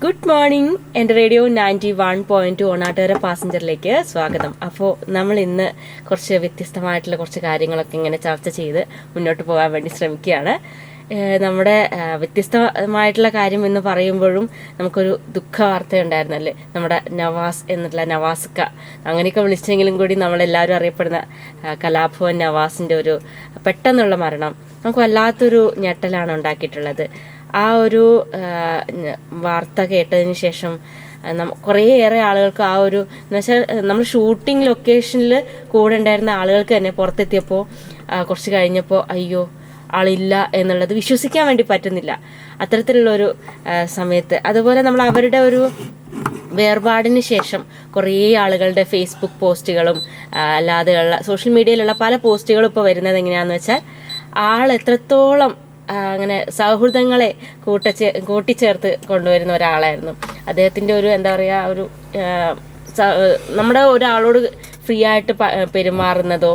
Good morning. എൻ്റെ radio 91.2 Onattukara പാസഞ്ചറിലേക്ക് സ്വാഗതം. അപ്പോൾ നമ്മൾ ഇന്ന് കുറച്ച് വ്യത്യസ്തമായിട്ടുള്ള കുറച്ച് കാര്യങ്ങളൊക്കെ ഇങ്ങനെ ചർച്ച ചെയ്ത് മുന്നോട്ട് പോകാൻ വേണ്ടി ശ്രമിക്കുകയാണ്. നമ്മുടെ വ്യത്യസ്തമായിട്ടുള്ള കാര്യം എന്ന് പറയുമ്പോഴും നമുക്കൊരു ദുഃഖ വാർത്ത ഉണ്ടായിരുന്നല്ലേ, നമ്മുടെ നവാസ് എന്നുള്ള നവാസ്ക്ക, അങ്ങനെയൊക്കെ വിളിച്ചെങ്കിലും കൂടി നമ്മളെല്ലാവരും അറിയപ്പെടുന്ന കലാഭവൻ നവാസിൻ്റെ ഒരു പെട്ടെന്നുള്ള മരണം നമുക്ക് വല്ലാത്തൊരു ഞെട്ടലാണ് ഉണ്ടാക്കിയിട്ടുള്ളത്. ആ ഒരു വാർത്ത കേട്ടതിന് ശേഷം കുറേയേറെ ആളുകൾക്ക് ആ ഒരു എന്ന് വെച്ചാൽ നമ്മൾ ഷൂട്ടിംഗ് ലൊക്കേഷനിൽ കൂടെ ഉണ്ടായിരുന്ന ആളുകൾക്ക് തന്നെ പുറത്തെത്തിയപ്പോൾ കുറച്ച് കഴിഞ്ഞപ്പോൾ അയ്യോ ആളില്ല എന്നുള്ളത് വിശ്വസിക്കാൻ വേണ്ടി പറ്റുന്നില്ല. അത്തരത്തിലുള്ളൊരു സമയത്ത് അതുപോലെ നമ്മൾ അവരുടെ ഒരു വേർപാടിന് ശേഷം കുറേ ആളുകളുടെ ഫേസ്ബുക്ക് പോസ്റ്റുകളും അല്ലാതെയുള്ള സോഷ്യൽ മീഡിയയിലുള്ള പല പോസ്റ്റുകളും ഇപ്പോൾ വരുന്നത് എങ്ങനെയാണെന്ന് വെച്ചാൽ ആൾ എത്രത്തോളം അങ്ങനെ സൗഹൃദങ്ങളെ കൂട്ടിച്ചേർത്ത് കൊണ്ടുവരുന്ന ഒരാളായിരുന്നു. അദ്ദേഹത്തിൻ്റെ ഒരു എന്താ പറയുക, ഒരു നമ്മുടെ ഒരാളോട് ഫ്രീ ആയിട്ട് പെരുമാറുന്നതോ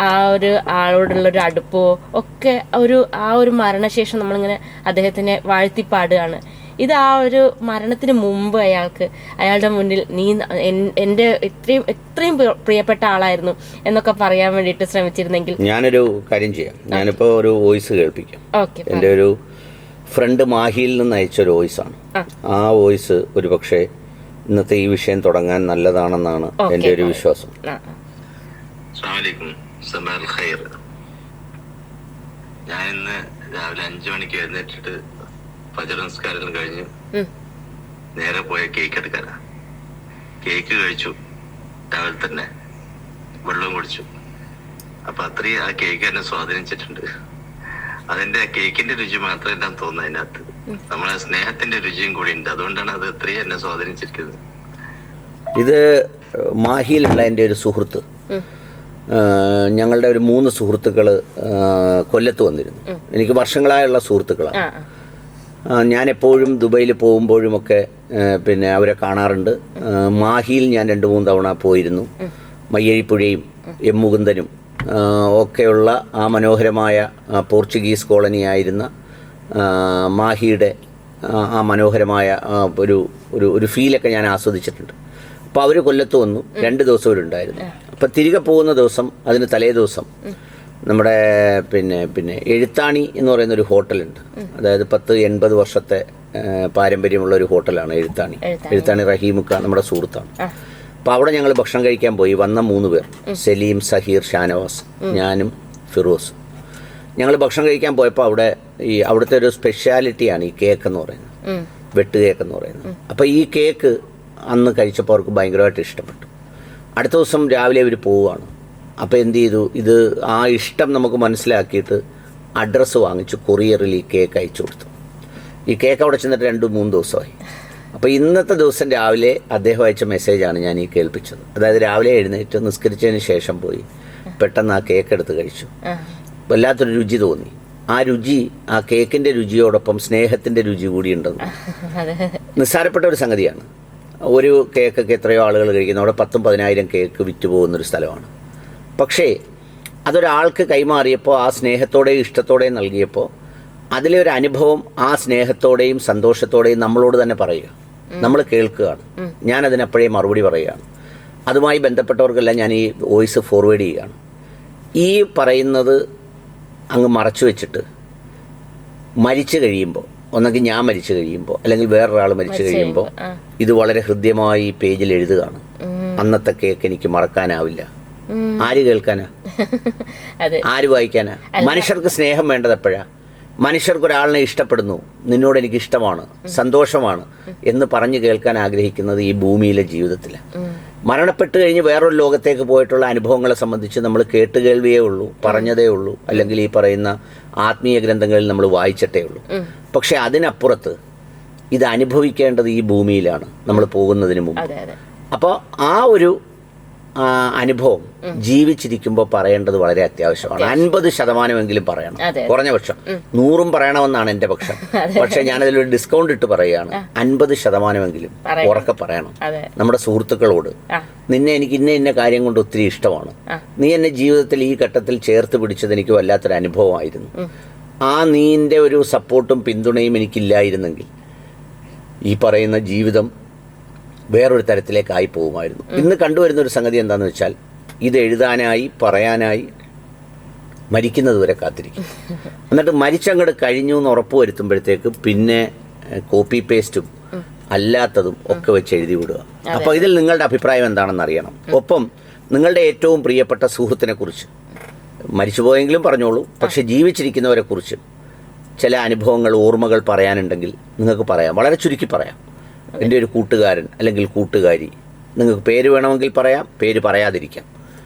ആ ഒരു ആളോടുള്ളൊരു അടുപ്പോ ഒക്കെ ആ ഒരു മരണശേഷം നമ്മളിങ്ങനെ അദ്ദേഹത്തിനെ വാഴ്ത്തിപ്പാടുകയാണ്. ഇത് ആ ഒരു മരണത്തിന് മുമ്പ് അയാളുടെ മുന്നിൽ നീ എൻ്റെ എത്രയും പ്രിയപ്പെട്ട ആളായിരുന്നു എന്നൊക്കെ പറയാൻ വേണ്ടിയിട്ട് ശ്രമിച്ചിരുന്നെങ്കിൽ. ഞാനൊരു കാര്യം ചെയ്യാം, ഞാനിപ്പോൾ ഒരു വോയിസ് കേൾപ്പിക്കാം. എൻ്റെ ഒരു ഫ്രണ്ട് മാഹിയിൽ നിന്ന് അയച്ചൊരു വോയിസാണ്. ആ വോയിസ് ഒരു പക്ഷേ ഇന്നത്തെ ഈ വിഷയം തുടങ്ങാൻ നല്ലതാണെന്നാണ് എൻ്റെ ഒരു വിശ്വാസം. ഞാൻ ഇന്ന് രാവിലെ 5 മണിക്ക് എഴുന്നേറ്റിട്ട് ഫജർ നമസ്കാരം കഴിഞ്ഞ് നേരെ പോയ കേക്ക് എടുക്കാനാ. കേക്ക് കഴിച്ചു, രാവിലെ തന്നെ വെള്ളം കുടിച്ചു. അപ്പൊ അത്രയും ആ കേക്ക് എന്നെ സ്വാധീനിച്ചിട്ടുണ്ട്. അതിന്റെ കേക്കിന്റെ രുചി മാത്രമേ ഞാൻ തോന്നുന്നു, അതിനകത്ത് നമ്മളെ സ്നേഹത്തിന്റെ രുചിയും കൂടി ഉണ്ട്. അതുകൊണ്ടാണ് അത് അത്രയും എന്നെ സ്വാധീനിച്ചിരിക്കുന്നത്. ഇത് മാഹിയിലുള്ള എൻ്റെ ഒരു സുഹൃത്ത്, ഞങ്ങളുടെ ഒരു 3 സുഹൃത്തുക്കൾ കൊല്ലത്ത് വന്നിരുന്നു. എനിക്ക് വർഷങ്ങളായുള്ള സുഹൃത്തുക്കളാണ്. ഞാൻ എപ്പോഴും ദുബൈയിൽ പോകുമ്പോഴുമൊക്കെ പിന്നെ അവരെ കാണാറുണ്ട്. മാഹിയിൽ ഞാൻ 2-3 തവണ പോയിരുന്നു. മയ്യഴിപ്പുഴയും എമ്മുകുന്ദനും ഒക്കെയുള്ള ആ മനോഹരമായ പോർച്ചുഗീസ് കോളനിയായിരുന്ന മാഹിയുടെ ആ മനോഹരമായ ഒരു ഫീലൊക്കെ ഞാൻ ആസ്വദിച്ചിട്ടുണ്ട്. അപ്പോൾ അവർ കൊല്ലത്ത് വന്നു, 2 ദിവസം അവരുണ്ടായിരുന്നു. അപ്പം തിരികെ പോകുന്ന ദിവസം, അതിന് തലേ ദിവസം നമ്മുടെ പിന്നെ എഴുത്താണി എന്ന് പറയുന്ന ഒരു ഹോട്ടലുണ്ട്. അതായത് 10-80 വർഷത്തെ പാരമ്പര്യമുള്ള ഒരു ഹോട്ടലാണ് എഴുത്താണി റഹീമുക്ക, നമ്മുടെ സുഹൃത്താണ്. അപ്പോൾ അവിടെ ഞങ്ങൾ ഭക്ഷണം കഴിക്കാൻ പോയി. വന്ന 3 പേർ, സലീം, സഹീർ, ഷാനവാസ്, ഞാനും ഫിറോസ്. ഞങ്ങൾ ഭക്ഷണം കഴിക്കാൻ പോയപ്പോൾ അവിടുത്തെ ഒരു സ്പെഷ്യാലിറ്റിയാണ് ഈ കേക്ക് എന്ന് പറയുന്നത്, വെട്ട് കേക്ക് എന്ന് പറയുന്നത്. അപ്പോൾ ഈ കേക്ക് അന്ന് കഴിച്ചപ്പോൾ അവർക്ക് ഭയങ്കരമായിട്ട് ഇഷ്ടപ്പെട്ടു. അടുത്ത ദിവസം രാവിലെ അവർ പോവുകയാണ്. അപ്പോൾ എന്ത് ചെയ്തു, ഇത് ആ ഇഷ്ടം നമുക്ക് മനസ്സിലാക്കിയിട്ട് അഡ്രസ്സ് വാങ്ങിച്ചു കൊറിയറിൽ ഈ കേക്ക് അയച്ചു കൊടുത്തു. ഈ കേക്ക് അവിടെ ചെന്നിട്ട് 2-3 ദിവസമായി. അപ്പോൾ ഇന്നത്തെ ദിവസം രാവിലെ അദ്ദേഹം അയച്ച മെസ്സേജാണ് ഞാൻ ഈ കേൾപ്പിച്ചത്. അതായത് രാവിലെ എഴുന്നേറ്റ് നിസ്കരിച്ചതിന് ശേഷം പോയി പെട്ടെന്ന് ആ കേക്ക് എടുത്ത് കഴിച്ചു. വല്ലാത്തൊരു രുചി തോന്നി. ആ രുചി, ആ കേക്കിൻ്റെ രുചിയോടൊപ്പം സ്നേഹത്തിൻ്റെ രുചി കൂടി ഉണ്ടെന്ന്. നിസ്സാരപ്പെട്ട ഒരു സംഗതിയാണ്. ഒരു കേക്കൊക്കെ എത്രയോ ആളുകൾ കഴിക്കുന്നു. അവിടെ 10,000-10,000 കേക്ക് വിറ്റ് പോകുന്നൊരു സ്ഥലമാണ്. പക്ഷേ അതൊരാൾക്ക് കൈമാറിയപ്പോൾ, ആ സ്നേഹത്തോടെയും ഇഷ്ടത്തോടെയും നൽകിയപ്പോൾ അതിലെ ഒരു അനുഭവം ആ സ്നേഹത്തോടെയും സന്തോഷത്തോടെയും നമ്മളോട് തന്നെ പറയുക, നമ്മൾ കേൾക്കുകയാണ്. ഞാനതിനപ്പോഴേ മറുപടി പറയുകയാണ്. അതുമായി ബന്ധപ്പെട്ടവർക്കെല്ലാം ഞാൻ ഈ വോയിസ് ഫോർവേഡ് ചെയ്യുകയാണ്. ഈ പറയുന്നത് അങ്ങ് മറച്ചു വെച്ചിട്ട് മരിച്ചു കഴിയുമ്പോൾ, ഒന്നെങ്കിൽ ഞാൻ മരിച്ചു കഴിയുമ്പോൾ അല്ലെങ്കിൽ വേറൊരാൾ മരിച്ചു കഴിയുമ്പോൾ ഇത് വളരെ ഹൃദ്യമായി പേജിൽ എഴുതുകയാണ്. അന്നത്തെ കേക്ക് എനിക്ക് മറക്കാനാവില്ല. ആര് കേൾക്കാനാ, ആര് വായിക്കാനാ? മനുഷ്യർക്ക് സ്നേഹം വേണ്ടത് എപ്പോഴാ? മനുഷ്യർക്ക് ഒരാളിനെ ഇഷ്ടപ്പെടുന്നു, നിന്നോട് എനിക്ക് ഇഷ്ടമാണ്, സന്തോഷമാണ് എന്ന് പറഞ്ഞു കേൾക്കാൻ ആഗ്രഹിക്കുന്നത് ഈ ഭൂമിയിലെ ജീവിതത്തിലാണ്. മരണപ്പെട്ട് കഴിഞ്ഞ് വേറൊരു ലോകത്തേക്ക് പോയിട്ടുള്ള അനുഭവങ്ങളെ സംബന്ധിച്ച് നമ്മൾ കേട്ടുകേൾവിയേ ഉള്ളൂ, പറഞ്ഞതേ ഉള്ളൂ, അല്ലെങ്കിൽ ഈ പറയുന്ന ആത്മീയ ഗ്രന്ഥങ്ങളിൽ നമ്മൾ വായിച്ചിട്ടേ ഉള്ളൂ. പക്ഷെ അതിനപ്പുറത്ത് ഇത് അനുഭവിക്കേണ്ടത് ഈ ഭൂമിയിലാണ് നമ്മൾ പോകുന്നതിന് മുമ്പ്. അപ്പോൾ ആ ഒരു അനുഭവം ജീവിച്ചിരിക്കുമ്പോൾ പറയേണ്ടത് വളരെ അത്യാവശ്യമാണ്. 50% പറയണം, കുറഞ്ഞ പക്ഷം 100 പറയണമെന്നാണ് എൻ്റെ പക്ഷം. പക്ഷെ ഞാനതിലൊരു ഡിസ്കൗണ്ട് ഇട്ട് പറയുകയാണ്, 50% ഉറക്കെ പറയണം നമ്മുടെ സുഹൃത്തുക്കളോട്. നിന്നെ എനിക്ക് ഇന്ന കാര്യം കൊണ്ട് ഒത്തിരി ഇഷ്ടമാണ്, നീ എന്നെ ജീവിതത്തിൽ ഈ ഘട്ടത്തിൽ ചേർത്ത് പിടിച്ചത് എനിക്ക് വല്ലാത്തൊരു അനുഭവമായിരുന്നു. ആ നീൻ്റെ ഒരു സപ്പോർട്ടും പിന്തുണയും എനിക്കില്ലായിരുന്നെങ്കിൽ ഈ പറയുന്ന ജീവിതം വേറൊരു തരത്തിലേക്കായി പോകുമായിരുന്നു. ഇന്ന് കണ്ടുവരുന്ന ഒരു സംഗതി എന്താണെന്ന് വെച്ചാൽ, ഇത് എഴുതാനായി പറയാനായി മരിക്കുന്നത് വരെ കാത്തിരിക്കും. എന്നിട്ട് മരിച്ചങ്ങോട്ട് കഴിഞ്ഞു എന്ന് ഉറപ്പ് വരുത്തുമ്പോഴത്തേക്ക് പിന്നെ കോപ്പി പേസ്റ്റും അല്ലാത്തതും ഒക്കെ വെച്ച് എഴുതി വിടുക. അപ്പോൾ ഇതിൽ നിങ്ങളുടെ അഭിപ്രായം എന്താണെന്ന് അറിയണം. ഒപ്പം നിങ്ങളുടെ ഏറ്റവും പ്രിയപ്പെട്ട സുഹൃത്തിനെ കുറിച്ച്, മരിച്ചുപോയെങ്കിലും പറഞ്ഞോളൂ, പക്ഷെ ജീവിച്ചിരിക്കുന്നവരെ കുറിച്ച് ചില അനുഭവങ്ങൾ, ഓർമ്മകൾ പറയാനുണ്ടെങ്കിൽ നിങ്ങൾക്ക് പറയാം. വളരെ ചുരുക്കി പറയാം. എൻ്റെ ഒരു കൂട്ടുകാരൻ അല്ലെങ്കിൽ കൂട്ടുകാരി, നിങ്ങൾക്ക് പേര് വേണമെങ്കിൽ പറയാം, പേര് പറയാതിരിക്കാം.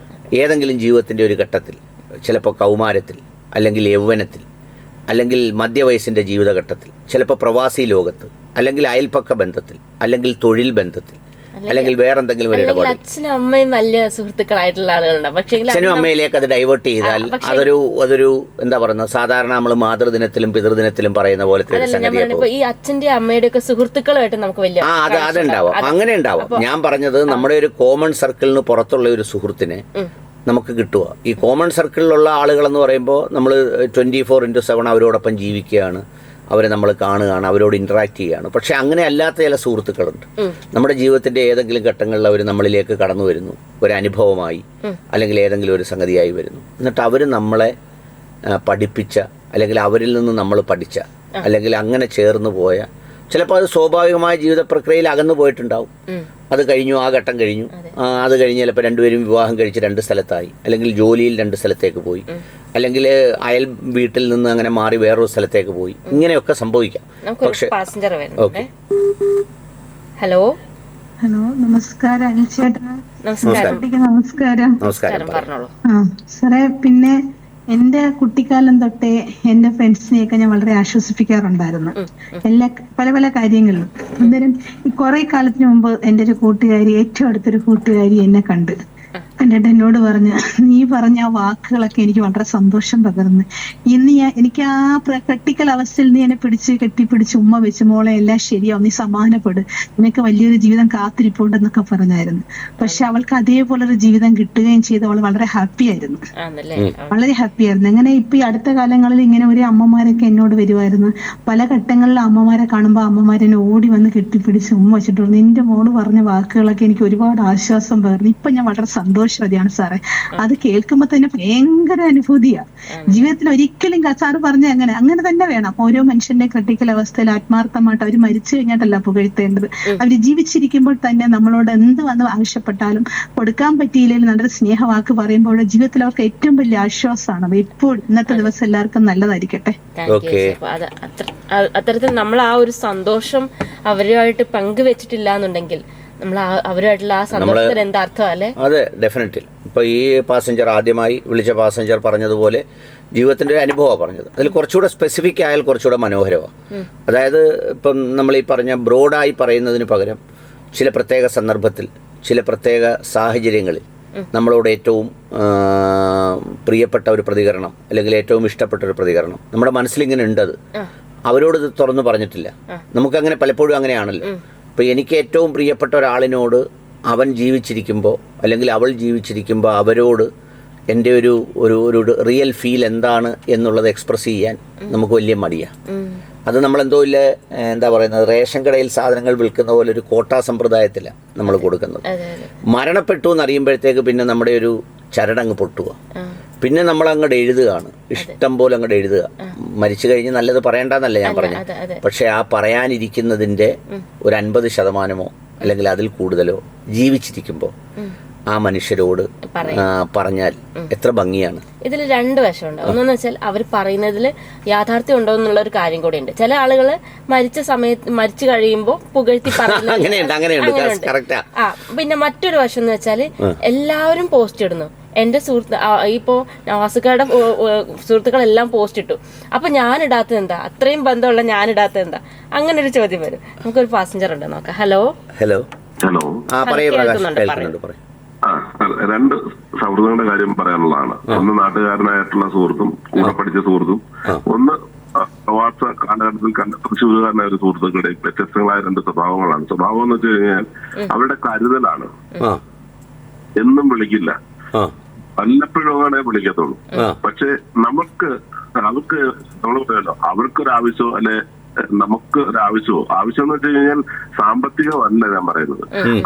ഏതെങ്കിലും ജീവിതത്തിൻ്റെ ഒരു ഘട്ടത്തിൽ, ചിലപ്പോൾ കൗമാരത്തിൽ, അല്ലെങ്കിൽ യൗവനത്തിൽ, അല്ലെങ്കിൽ മധ്യവയസ്സിൻ്റെ ജീവിതഘട്ടത്തിൽ, ചിലപ്പോൾ പ്രവാസി ലോകത്ത്, അല്ലെങ്കിൽ അയൽപ്പക്ക ബന്ധത്തിൽ, അല്ലെങ്കിൽ തൊഴിൽ ബന്ധത്തിൽ, അല്ലെങ്കിൽ വേറെന്തെങ്കിലും ഒരു ഇടപാട്, അച്ഛനും അമ്മയും വലിയ സുഹൃത്തുക്കളായിട്ടുള്ള ആളുകളുണ്ട്. പക്ഷേ അച്ഛനും അമ്മയിലേക്ക് അത് ഡൈവേർട്ട് ചെയ്താൽ അതൊരു എന്താ പറയുന്നത്, സാധാരണ നമ്മൾ മാതൃദിനത്തിലും പിതൃദിനത്തിലും പറയുന്ന പോലത്തെ സംഗതിയാണ്. ഈ അച്ഛന്റെ അമ്മയുടെ ഒക്കെ സുഹൃത്തുക്കളുമായിട്ട് നമുക്ക് വലിയ അതുണ്ടാവാം, അങ്ങനെ ഉണ്ടാവാം. ഞാൻ പറഞ്ഞത് നമ്മുടെ ഒരു കോമൺ സർക്കിളിന് പുറത്തുള്ള ഒരു സുഹൃത്തിനെ നമുക്ക് കിട്ടുക. ഈ കോമൺ സർക്കിളിലുള്ള ആളുകളെന്ന് പറയുമ്പോൾ നമ്മൾ 24/7 അവരോടൊപ്പം ജീവിക്കുകയാണ്, അവരെ നമ്മൾ കാണുകയാണ്, അവരോട് ഇൻറ്ററാക്ട് ചെയ്യുകയാണ്. പക്ഷെ അങ്ങനെ അല്ലാത്ത ചില സുഹൃത്തുക്കളുണ്ട്. നമ്മുടെ ജീവിതത്തിൻ്റെ ഏതെങ്കിലും ഘട്ടങ്ങളിൽ അവർ നമ്മളിലേക്ക് കടന്നു വരുന്നു, ഒരു അനുഭവമായി അല്ലെങ്കിൽ ഏതെങ്കിലും ഒരു സംഗതിയായി വരുന്നു. എന്നിട്ട് അവർ നമ്മളെ പഠിപ്പിച്ച, അല്ലെങ്കിൽ അവരിൽ നിന്ന് നമ്മൾ പഠിച്ച, അല്ലെങ്കിൽ അങ്ങനെ ചേർന്ന് പോയ, ചിലപ്പോൾ അത് സ്വാഭാവികമായ ജീവിത പ്രക്രിയയിൽ അകന്നു പോയിട്ടുണ്ടാവും. അത് കഴിഞ്ഞു, ആ ഘട്ടം കഴിഞ്ഞു. അത് കഴിഞ്ഞ് ചിലപ്പോൾ രണ്ടുപേരും വിവാഹം കഴിച്ച് 2 സ്ഥലത്തായി, അല്ലെങ്കിൽ ജോലിയിൽ 2 സ്ഥലത്തേക്ക് പോയി, അല്ലെങ്കിൽ അയൽ വീട്ടിൽ നിന്ന് അങ്ങനെ മാറി വേറൊരു സ്ഥലത്തേക്ക് പോയി. ഇങ്ങനെയൊക്കെ സംഭവിക്കാം. പക്ഷേ ഹലോ ഹലോ, നമസ്കാരം അനിൽ ചേട്ടാ. നമസ്കാരം. പറഞ്ഞോളൂ. സാറേ, പിന്നെ എന്റെ കുട്ടിക്കാലം തൊട്ടേ എന്റെ ഫ്രണ്ട്സിനെയൊക്കെ ഞാൻ വളരെ ആശ്വസിപ്പിക്കാറുണ്ടായിരുന്നു പല പല കാര്യങ്ങളിലും. അന്നേരം ഈ കുറെ കാലത്തിന് മുമ്പ് എന്റെ ഒരു കൂട്ടുകാരി, ഏറ്റവും അടുത്തൊരു കൂട്ടുകാരി എന്നെ കണ്ട് എന്നിട്ട് എന്നോട് പറഞ്ഞ്, നീ പറഞ്ഞ ആ വാക്കുകളൊക്കെ എനിക്ക് വളരെ സന്തോഷം പകർന്ന്, ഇന്ന് എനിക്ക് ആ ക്രിട്ടിക്കൽ അവസ്ഥയിൽ നീ എന്നെ കെട്ടിപ്പിടിച്ച് ഉമ്മ വെച്ച്, മോളെ എല്ലാം ശരിയാവും, നീ സമാധാനപ്പെടും, നിനക്ക് വലിയൊരു ജീവിതം കാത്തിരിപ്പുണ്ടെന്നൊക്കെ പറഞ്ഞായിരുന്നു. പക്ഷെ അവൾക്ക് അതേപോലൊരു ജീവിതം കിട്ടുകയും ചെയ്ത് അവൾ വളരെ ഹാപ്പി ആയിരുന്നു, വളരെ ഹാപ്പി ആയിരുന്നു. അങ്ങനെ ഇപ്പൊ ഈ അടുത്ത കാലങ്ങളിൽ ഇങ്ങനെ ഒരു അമ്മമാരൊക്കെ എന്നോട് വരുമായിരുന്നു. പല ഘട്ടങ്ങളിലും അമ്മമാരെ കാണുമ്പോൾ അമ്മമാരെന്നെ ഓടി വന്ന് കെട്ടിപ്പിടിച്ച് ഉമ്മ വെച്ചിട്ട് പറഞ്ഞു, നിന്റെ മോള് പറഞ്ഞ വാക്കുകളൊക്കെ എനിക്ക് ഒരുപാട് ആശ്വാസം പകർന്നു. ഇപ്പൊ ഞാൻ വളരെ സന്തോഷവതിയാണ് സാറേ. അത് കേൾക്കുമ്പോ തന്നെ ഭയങ്കര അനുഭൂതിയാ. ജീവിതത്തിൽ ഒരിക്കലും സാറ് പറഞ്ഞ അങ്ങനെ തന്നെ വേണം. ഓരോ മനുഷ്യന്റെ ക്രിട്ടിക്കൽ അവസ്ഥയിൽ ആത്മാർത്ഥമായിട്ട് അവർ മരിച്ചു കഴിഞ്ഞിട്ടല്ല പുകഴ്ത്തേണ്ടത്. അവര് ജീവിച്ചിരിക്കുമ്പോൾ തന്നെ നമ്മളോട് എന്ത് വന്ന് ആവശ്യപ്പെട്ടാലും കൊടുക്കാൻ പറ്റിയില്ലെങ്കിൽ നല്ലൊരു സ്നേഹവാക്ക് പറയുമ്പോൾ ജീവിതത്തിൽ അവർക്ക് ഏറ്റവും വലിയ ആശ്വാസമാണ്. അത് ഇപ്പോൾ ഇന്നത്തെ ദിവസം എല്ലാവർക്കും നല്ലതായിരിക്കട്ടെ. അത്തരത്തിൽ നമ്മൾ ആ ഒരു സന്തോഷം അവരുമായിട്ട് പങ്കുവെച്ചിട്ടില്ല എന്നുണ്ടെങ്കിൽ നമ്മൾ അവരുമായിട്ടുള്ള ആ സന്തോഷത്തിന് എന്താ അർത്ഥം അല്ലേ? അതെ, ഡെഫിനറ്റ്ലി. ഇപ്പൊ ഈ പാസഞ്ചർ ആദ്യമായി വിളിച്ച പാസഞ്ചർ പറഞ്ഞതുപോലെ ജീവിതത്തിന്റെ ഒരു അനുഭവമാണ് പറഞ്ഞത്. അതിൽ കുറച്ചുകൂടെ സ്പെസിഫിക് ആയാൽ കുറച്ചുകൂടെ മനോഹരമാണ്. അതായത് ഇപ്പം നമ്മൾ ഈ പറഞ്ഞ ബ്രോഡായി പറയുന്നതിന് പകരം ചില പ്രത്യേക സന്ദർഭത്തിൽ, ചില പ്രത്യേക സാഹചര്യങ്ങളിൽ നമ്മളോട് ഏറ്റവും പ്രിയപ്പെട്ട ഒരു പ്രതികരണം, അല്ലെങ്കിൽ ഏറ്റവും ഇഷ്ടപ്പെട്ട ഒരു പ്രതികരണം നമ്മുടെ മനസ്സിലിങ്ങനെ ഉണ്ടത് അവരോട് ഇത് തുറന്നു പറഞ്ഞിട്ടില്ല. നമുക്കങ്ങനെ പലപ്പോഴും അങ്ങനെയാണല്ലോ. ഇപ്പോൾ എനിക്ക് ഏറ്റവും പ്രിയപ്പെട്ട ഒരാളിനോട് അവൻ ജീവിച്ചിരിക്കുമ്പോൾ, അല്ലെങ്കിൽ അവൾ ജീവിച്ചിരിക്കുമ്പോൾ അവരോട് എൻ്റെ ഒരു റിയൽ ഫീൽ എന്താണ് എന്നുള്ളത് എക്സ്പ്രസ് ചെയ്യാൻ നമുക്ക് വലിയ മടിയാണ്. അത് നമ്മളെന്തോ ഇല്ല, എന്താ പറയുന്നത്, റേഷൻ കടയിൽ സാധനങ്ങൾ വിൽക്കുന്ന പോലെ ഒരു കോട്ടാ സമ്പ്രദായത്തിലാണ് നമ്മൾ കൊടുക്കുന്നത്. മരണപ്പെട്ടു എന്നറിയുമ്പോഴത്തേക്ക് പിന്നെ നമ്മുടെ ഒരു ചരടങ്ങ് പൊട്ടുക. പിന്നെ നമ്മൾ അങ്ങോട്ട് എഴുതുകയാണ്, ഇഷ്ടം പോലെ അങ്ങോട്ട് എഴുതുക. മരിച്ചു കഴിഞ്ഞ് നല്ലത് പറയണ്ടെന്നല്ല ഞാൻ പറഞ്ഞു, പക്ഷെ ആ പറയാനിരിക്കുന്നതിൻ്റെ ഒരു 50% അല്ലെങ്കിൽ അതിൽ കൂടുതലോ ജീവിച്ചിരിക്കുമ്പോൾ ആ മനുഷ്യരോട് പറഞ്ഞാൽ എത്ര ഭംഗിയാണ്. ഇതിൽ 2 വശമുണ്ട്. ഒന്നെന്ന് വെച്ചാൽ അവർ പറയുന്നതിൽ യാഥാർത്ഥ്യം ഉണ്ടോ എന്നുള്ള ഒരു കാര്യം കൂടെ ഉണ്ട്. ചില ആളുകൾ മരിച്ചു കഴിയുമ്പോൾ പുകഴ്ത്തി പറയുന്നുണ്ട്. പിന്നെ മറ്റൊരു വശം എന്ന് വെച്ചാൽ എല്ലാവരും പോസ്റ്റ് ഇടുന്നു. എന്റെ ഇപ്പോ നവാസുകാരുടെ സുഹൃത്തുക്കളെല്ലാം പോസ്റ്റ് ഇട്ടു, അപ്പൊ ഞാനിടാത്തത് എന്താ? അത്രയും ബന്ധമുള്ള ഞാനിടാത്തത് എന്താ? അങ്ങനെ ഒരു ചോദ്യം വരും. നമുക്കൊരു പാസഞ്ചർ ഉണ്ട്, നോക്കാം. Hello hello hello. രണ്ട് സൗഹൃദങ്ങളുടെ കാര്യം പറയാനുള്ളതാണ്. ഒന്ന് നാട്ടുകാരനായിട്ടുള്ള സുഹൃത്തും കൂടെ പഠിച്ച സുഹൃത്തും, ഒന്ന് പ്രവാസ കാലഘട്ടത്തിൽ കണ്ട തൃശ്ശൂരുകാരനായ ഒരു സുഹൃത്തുക്കളുടെ വ്യത്യസ്തങ്ങളായ 2 സ്വഭാവങ്ങളാണ്. സ്വഭാവം എന്ന് വെച്ച് കഴിഞ്ഞാൽ അവരുടെ കരുതലാണ്. എന്നും വിളിക്കില്ല, വല്ലപ്പോഴാണേ വിളിക്കത്തുള്ളൂ. പക്ഷെ അവർക്ക് നമ്മൾ പറയല്ലോ, അവർക്കൊരാവശ്യമോ അല്ലെ നമുക്ക് ഒരു ആവശ്യം എന്ന് വെച്ച് കഴിഞ്ഞാൽ സാമ്പത്തികമല്ല ഞാൻ പറയുന്നത്,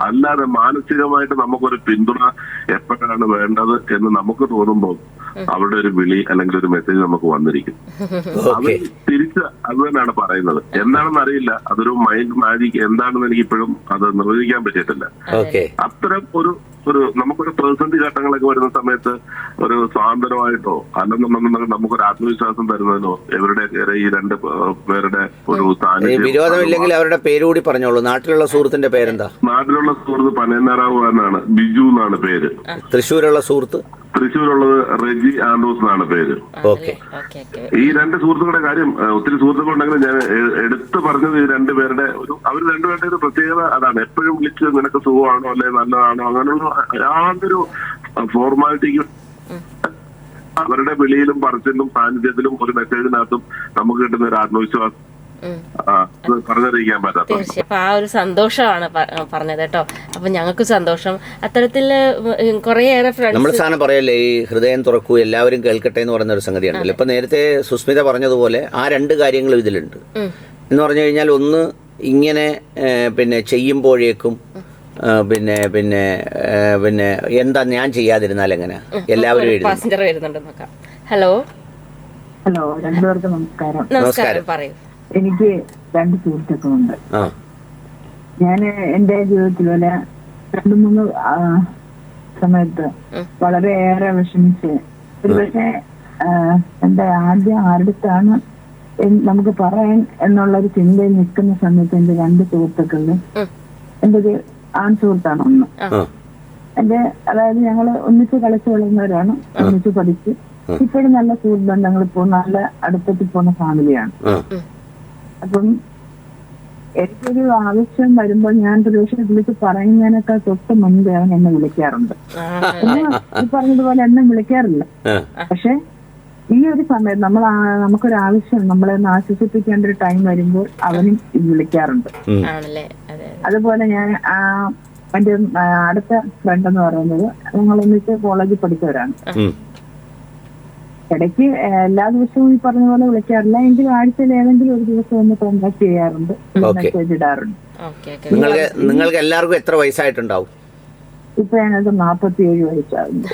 അല്ലാതെ മാനസികമായിട്ട് നമുക്കൊരു പിന്തുണ എപ്പോഴാണ് വേണ്ടത് എന്ന് നമുക്ക് തോന്നുമ്പോൾ അവരുടെ ഒരു വിളി അല്ലെങ്കിൽ ഒരു മെസ്സേജ് നമുക്ക് വന്നിരിക്കും. അത് തിരിച്ച് അത് തന്നെയാണ് പറയുന്നത്. എന്താണെന്ന് അറിയില്ല, അതൊരു മൈൻഡ് മാജിക് എന്താണെന്ന് എനിക്ക് ഇപ്പോഴും അത് നിർവചിക്കാൻ പറ്റിയിട്ടില്ല. അത്തരം ഒരു നമുക്കൊരു പ്രതിസന്ധി ഘട്ടങ്ങളൊക്കെ വരുന്ന സമയത്ത് ഒരു സ്വാതന്ത്ര്യമായിട്ടോ അല്ലെന്നുണ്ടെന്നുണ്ടെങ്കിൽ നമുക്കൊരു ആത്മവിശ്വാസം തരുന്നതിനോ ഇവരുടെ ഈ രണ്ട് പേരുടെ ഒരു വിരോധമില്ലെങ്കിൽ അവരുടെ പേര് കൂടി പറഞ്ഞോളൂ. നാട്ടിലുള്ള സുഹൃത്തിന്റെ പേരെന്താ? നാട്ടിലുള്ള സുഹൃത്ത് പനയനാറാവ് എന്നാണ്, ബിജു എന്നാണ് പേര്. തൃശ്ശൂരുള്ള സുഹൃത്ത്? തൃശ്ശൂരുള്ളത് റെജി ആൻഡ്രൂസ് എന്നാണ് പേര്. ഈ രണ്ട് സുഹൃത്തുക്കളുടെ കാര്യം, ഒത്തിരി സുഹൃത്തുക്കളുണ്ടെങ്കിലും ഞാൻ എടുത്തു പറഞ്ഞത് ഈ രണ്ടുപേരുടെ അവർ രണ്ടുപേരുടെ ഒരു പ്രത്യേകത അതാണ്. എപ്പോഴും വിളിച്ച് നിനക്ക് സുഖമാണോ അല്ലെ നല്ലതാണോ അങ്ങനെയുള്ള യാതൊരു ഫോർമാലിറ്റിക്കും അവരുടെ വിളിയിലും പറച്ചിലും സാന്നിധ്യത്തിലും ഒരു മെസ്സേജിനകത്തും നമുക്ക് കിട്ടുന്ന ഒരു ആത്മവിശ്വാസം പറഞ്ഞറിയിക്കാൻ പറ്റാത്ത. തീർച്ചയായും. അപ്പൊ ആ ഒരു സന്തോഷമാണ് പറഞ്ഞത് കേട്ടോ. അപ്പൊ ഞങ്ങൾക്ക് സന്തോഷം. അത്തരത്തില് കുറേയേറെ നമ്മൾ സാധനം പറയല്ലേ, ഈ ഹൃദയം തുറക്കൂ എല്ലാവരും കേൾക്കട്ടെ എന്ന് പറയുന്ന ഒരു സംഗതിയാണല്ലോ. ഇപ്പൊ നേരത്തെ സുസ്മിത പറഞ്ഞതുപോലെ ആ രണ്ട് കാര്യങ്ങളും ഇതിലുണ്ട് എന്ന് പറഞ്ഞു കഴിഞ്ഞാൽ, ഒന്ന് ഇങ്ങനെ പിന്നെ ചെയ്യുമ്പോഴേക്കും പിന്നെ പിന്നെ പിന്നെ എന്താ ഞാൻ ചെയ്യാതിരുന്നാൽ എങ്ങനെ എല്ലാവരും പാസഞ്ചർ വരുന്നുണ്ട് നോക്കാം. ഹലോ രണ്ടുപേർക്കും നമസ്കാരം. നമസ്കാരം. പറയൂ. എനിക്ക് രണ്ട് സുഹൃത്തുക്കളുണ്ട്. ഞാൻ എന്റെ ജീവിതത്തിൽ വല്ല 2-3 സമയത്ത് വളരെയേറെ വിഷമിച്ച്, ഒരുപക്ഷെ എന്റെ ആദ്യം ആരുടെത്താണ് നമുക്ക് പറയാൻ എന്നുള്ളൊരു ചിന്തയിൽ നിൽക്കുന്ന സമയത്ത് എന്റെ രണ്ട് സുഹൃത്തുക്കളിൽ എന്റെ ഒരു ആൺ സുഹൃത്താണ് ഒന്ന്. അതായത് ഞങ്ങള് ഒന്നിച്ച് കളിച്ചു വളർന്നവരാണ്, ഒന്നിച്ച് പഠിച്ച് ഇപ്പോഴും നല്ല സുഹൃത്ത് ബന്ധങ്ങൾ ഇപ്പോൾ നല്ല അടുത്തെത്തി പോകുന്ന ഫാമിലിയാണ്. അപ്പം എനിക്കൊരു ആവശ്യം വരുമ്പോൾ ഞാൻ പ്രദേശത്ത് വിളിച്ച് പറയുന്നതിനേക്കാൾ തൊട്ട് മുൻപേ അവൻ എന്നെ വിളിക്കാറുണ്ട്. ഈ പറഞ്ഞതുപോലെ എന്നെ വിളിക്കാറില്ല. പക്ഷെ ഈ ഒരു സമയത്ത് നമുക്കൊരു ആവശ്യം നമ്മളെ ഒന്ന് ആശ്വസിപ്പിക്കേണ്ട ഒരു ടൈം വരുമ്പോൾ അവനും വിളിക്കാറുണ്ട്. അതുപോലെ ഞാൻ എന്റെ അടുത്ത ഫ്രണ്ട് എന്ന് പറയുന്നത് ഞങ്ങൾ ഒന്നിച്ച് കോളേജിൽ പഠിച്ചവരാണ്. ഇടയ്ക്ക് എല്ലാ ദിവസവും ഈ പറഞ്ഞ പോലെ വിളിക്കാറില്ല, എങ്കിലും ആഴ്ചയിൽ ഏതെങ്കിലും ഒരു ദിവസം ഒന്ന് കോൺടാക്ട് ചെയ്യാറുണ്ട്, മെസ്സേജ് ഇടാറുണ്ട്. നിങ്ങൾക്ക് എല്ലാവർക്കും എത്ര വയസ്സായിട്ടുണ്ടാവും? ഇപ്പൊ ഞങ്ങൾക്ക് 47 വയസ്സാകുന്നു.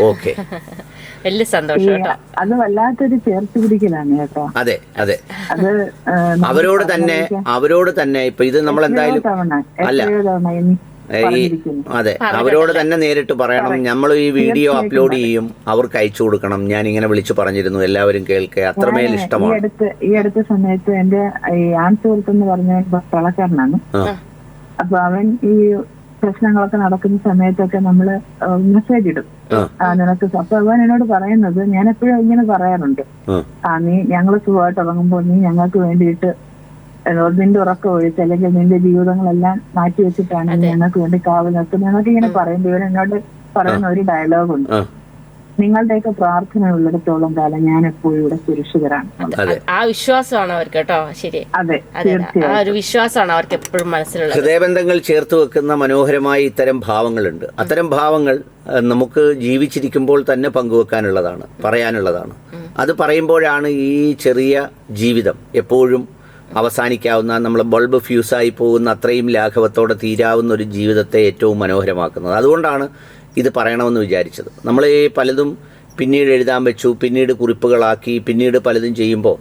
വലിയ സന്തോഷം. അത് വല്ലാത്തൊരു ചേർത്ത് പിടിക്കലാണ് കേട്ടോ. അതെ അതെ, അത് അവരോട് തന്നെ ഇപ്പൊ ഇത് നമ്മൾ എന്തായാലും അതെ അവരോട് തന്നെ നേരിട്ട് പറയണം. നമ്മൾ ഈ വീഡിയോ അപ്ലോഡ് ചെയ്യും, അവർക്ക് അയച്ചു കൊടുക്കണം. ഞാൻ ഇങ്ങനെ വിളിച്ചു പറഞ്ഞിരുന്നു, എല്ലാവരും കേൾക്കുക, അത്രമേൽ ഇഷ്ടമാണ്. ഈ അടുത്ത സമയത്ത് എന്റെ ആൺ സുഹൃത്ത് എന്ന് പറഞ്ഞ പട്ടാളക്കാരനാണ്. അപ്പൊ അവൻ ഈ പ്രശ്നങ്ങളൊക്കെ നടക്കുന്ന സമയത്തൊക്കെ നമ്മള് മെസ്സേജ് ഇടും, നിനക്ക്. അപ്പൊ അവൻ എന്നോട് പറയുന്നത്, ഞാൻ എപ്പോഴും ഇങ്ങനെ പറയാറുണ്ട്, നീ ഞങ്ങള് സുഖമായിട്ട് ഇറങ്ങുമ്പോൾ നീ ഞങ്ങൾക്ക് വേണ്ടിയിട്ട് നിന്റെ ഉറക്കം ഒഴിച്ച് അല്ലെങ്കിൽ നിന്റെ ജീവിതങ്ങളെല്ലാം മാറ്റി വെച്ചിട്ടാണ് ഞങ്ങൾക്ക് വേണ്ടി കാവൽ നിർത്തുന്നത്. ഞങ്ങൾക്ക് ഇങ്ങനെ പറയുമ്പോൾ ഇവൻ എന്നോട് പറയുന്ന ഒരു ഡയലോഗുണ്ട്, നിങ്ങളുടെയൊക്കെ പ്രാർത്ഥന ഉള്ളിടത്തോളം കാലം ഞാൻ എപ്പോഴും ഇവിടെ സുരക്ഷിതരാണ്. ആ വിശ്വാസമാണ് അവർക്ക് കേട്ടോ. ശരി, അതെ, ആ ഒരു വിശ്വാസമാണ് അവർക്ക് എപ്പോഴും മനസ്സിലുള്ളത്. ഹൃദയബന്ധങ്ങൾ ചേർത്ത് വെക്കുന്ന മനോഹരമായ ഇത്തരം ഭാവങ്ങളുണ്ട്. അത്തരം ഭാവങ്ങൾ നമുക്ക് ജീവിച്ചിരിക്കുമ്പോൾ തന്നെ പങ്കുവെക്കാനുള്ളതാണ്, പറയാനുള്ളതാണ്. അത് പറയുമ്പോഴാണ് ഈ ചെറിയ ജീവിതം എപ്പോഴും അവസാനിക്കാവുന്ന, നമ്മൾ ബൾബ് ഫ്യൂസായി പോകുന്ന അത്രയും ലാഘവത്തോടെ തീരാവുന്ന ഒരു ജീവിതത്തെ ഏറ്റവും മനോഹരമാക്കുന്നത്. അതുകൊണ്ടാണ് ഇത് പറയണമെന്ന് വിചാരിച്ചത്. നമ്മൾ ഈ പലതും പിന്നീട് എഴുതാൻ വെച്ചു, പിന്നീട് കുറിപ്പുകളാക്കി, പിന്നീട് പലതും ചെയ്യുമ്പോൾ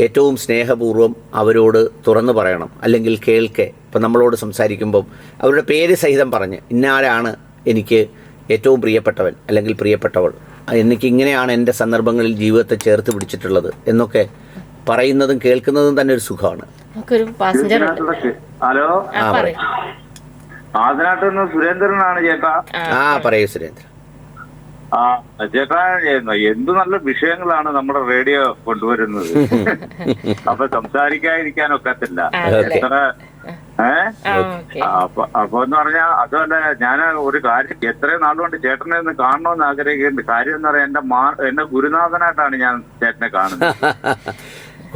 ഏറ്റവും സ്നേഹപൂർവ്വം അവരോട് തുറന്നു പറയണം. അല്ലെങ്കിൽ കേൾക്കെ, ഇപ്പം നമ്മളോട് സംസാരിക്കുമ്പം അവരുടെ പേര് സഹിതം പറഞ്ഞ് ഇന്നാരാണ് എനിക്ക് ഏറ്റവും പ്രിയപ്പെട്ടവൻ അല്ലെങ്കിൽ പ്രിയപ്പെട്ടവൾ, എനിക്കിങ്ങനെയാണ് എൻ്റെ സന്ദർഭങ്ങളിൽ ജീവിതത്തെ ചേർത്ത് പിടിച്ചിട്ടുള്ളത് എന്നൊക്കെ പറയുന്നതും കേൾക്കുന്നതും തന്നെ ഒരു സുഖമാണ്. ഹലോ, ആദിനാട്ടിൽ നിന്ന് സുരേന്ദ്രനാണ് ചേട്ടാ. പറയൂ സുരേന്ദ്രൻ. ചേട്ടാ, എന്ത് നല്ല വിഷയങ്ങളാണ് നമ്മുടെ റേഡിയോ കൊണ്ടുവരുന്നത്. അപ്പൊ സംസാരിക്കാതിരിക്കാനൊക്കത്തില്ല. എത്ര അപ്പൊ എന്ന് പറഞ്ഞാ അതുമല്ല, ഞാൻ ഒരു കാര്യം എത്രയും നാളുകൊണ്ട് ചേട്ടനെ ഒന്ന് കാണണമെന്ന് ആഗ്രഹിക്കുന്നുണ്ട്. കാര്യം എന്ന് പറയാൻ എന്റെ ഗുരുനാഥനായിട്ടാണ് ഞാൻ ചേട്ടനെ കാണുന്നത്.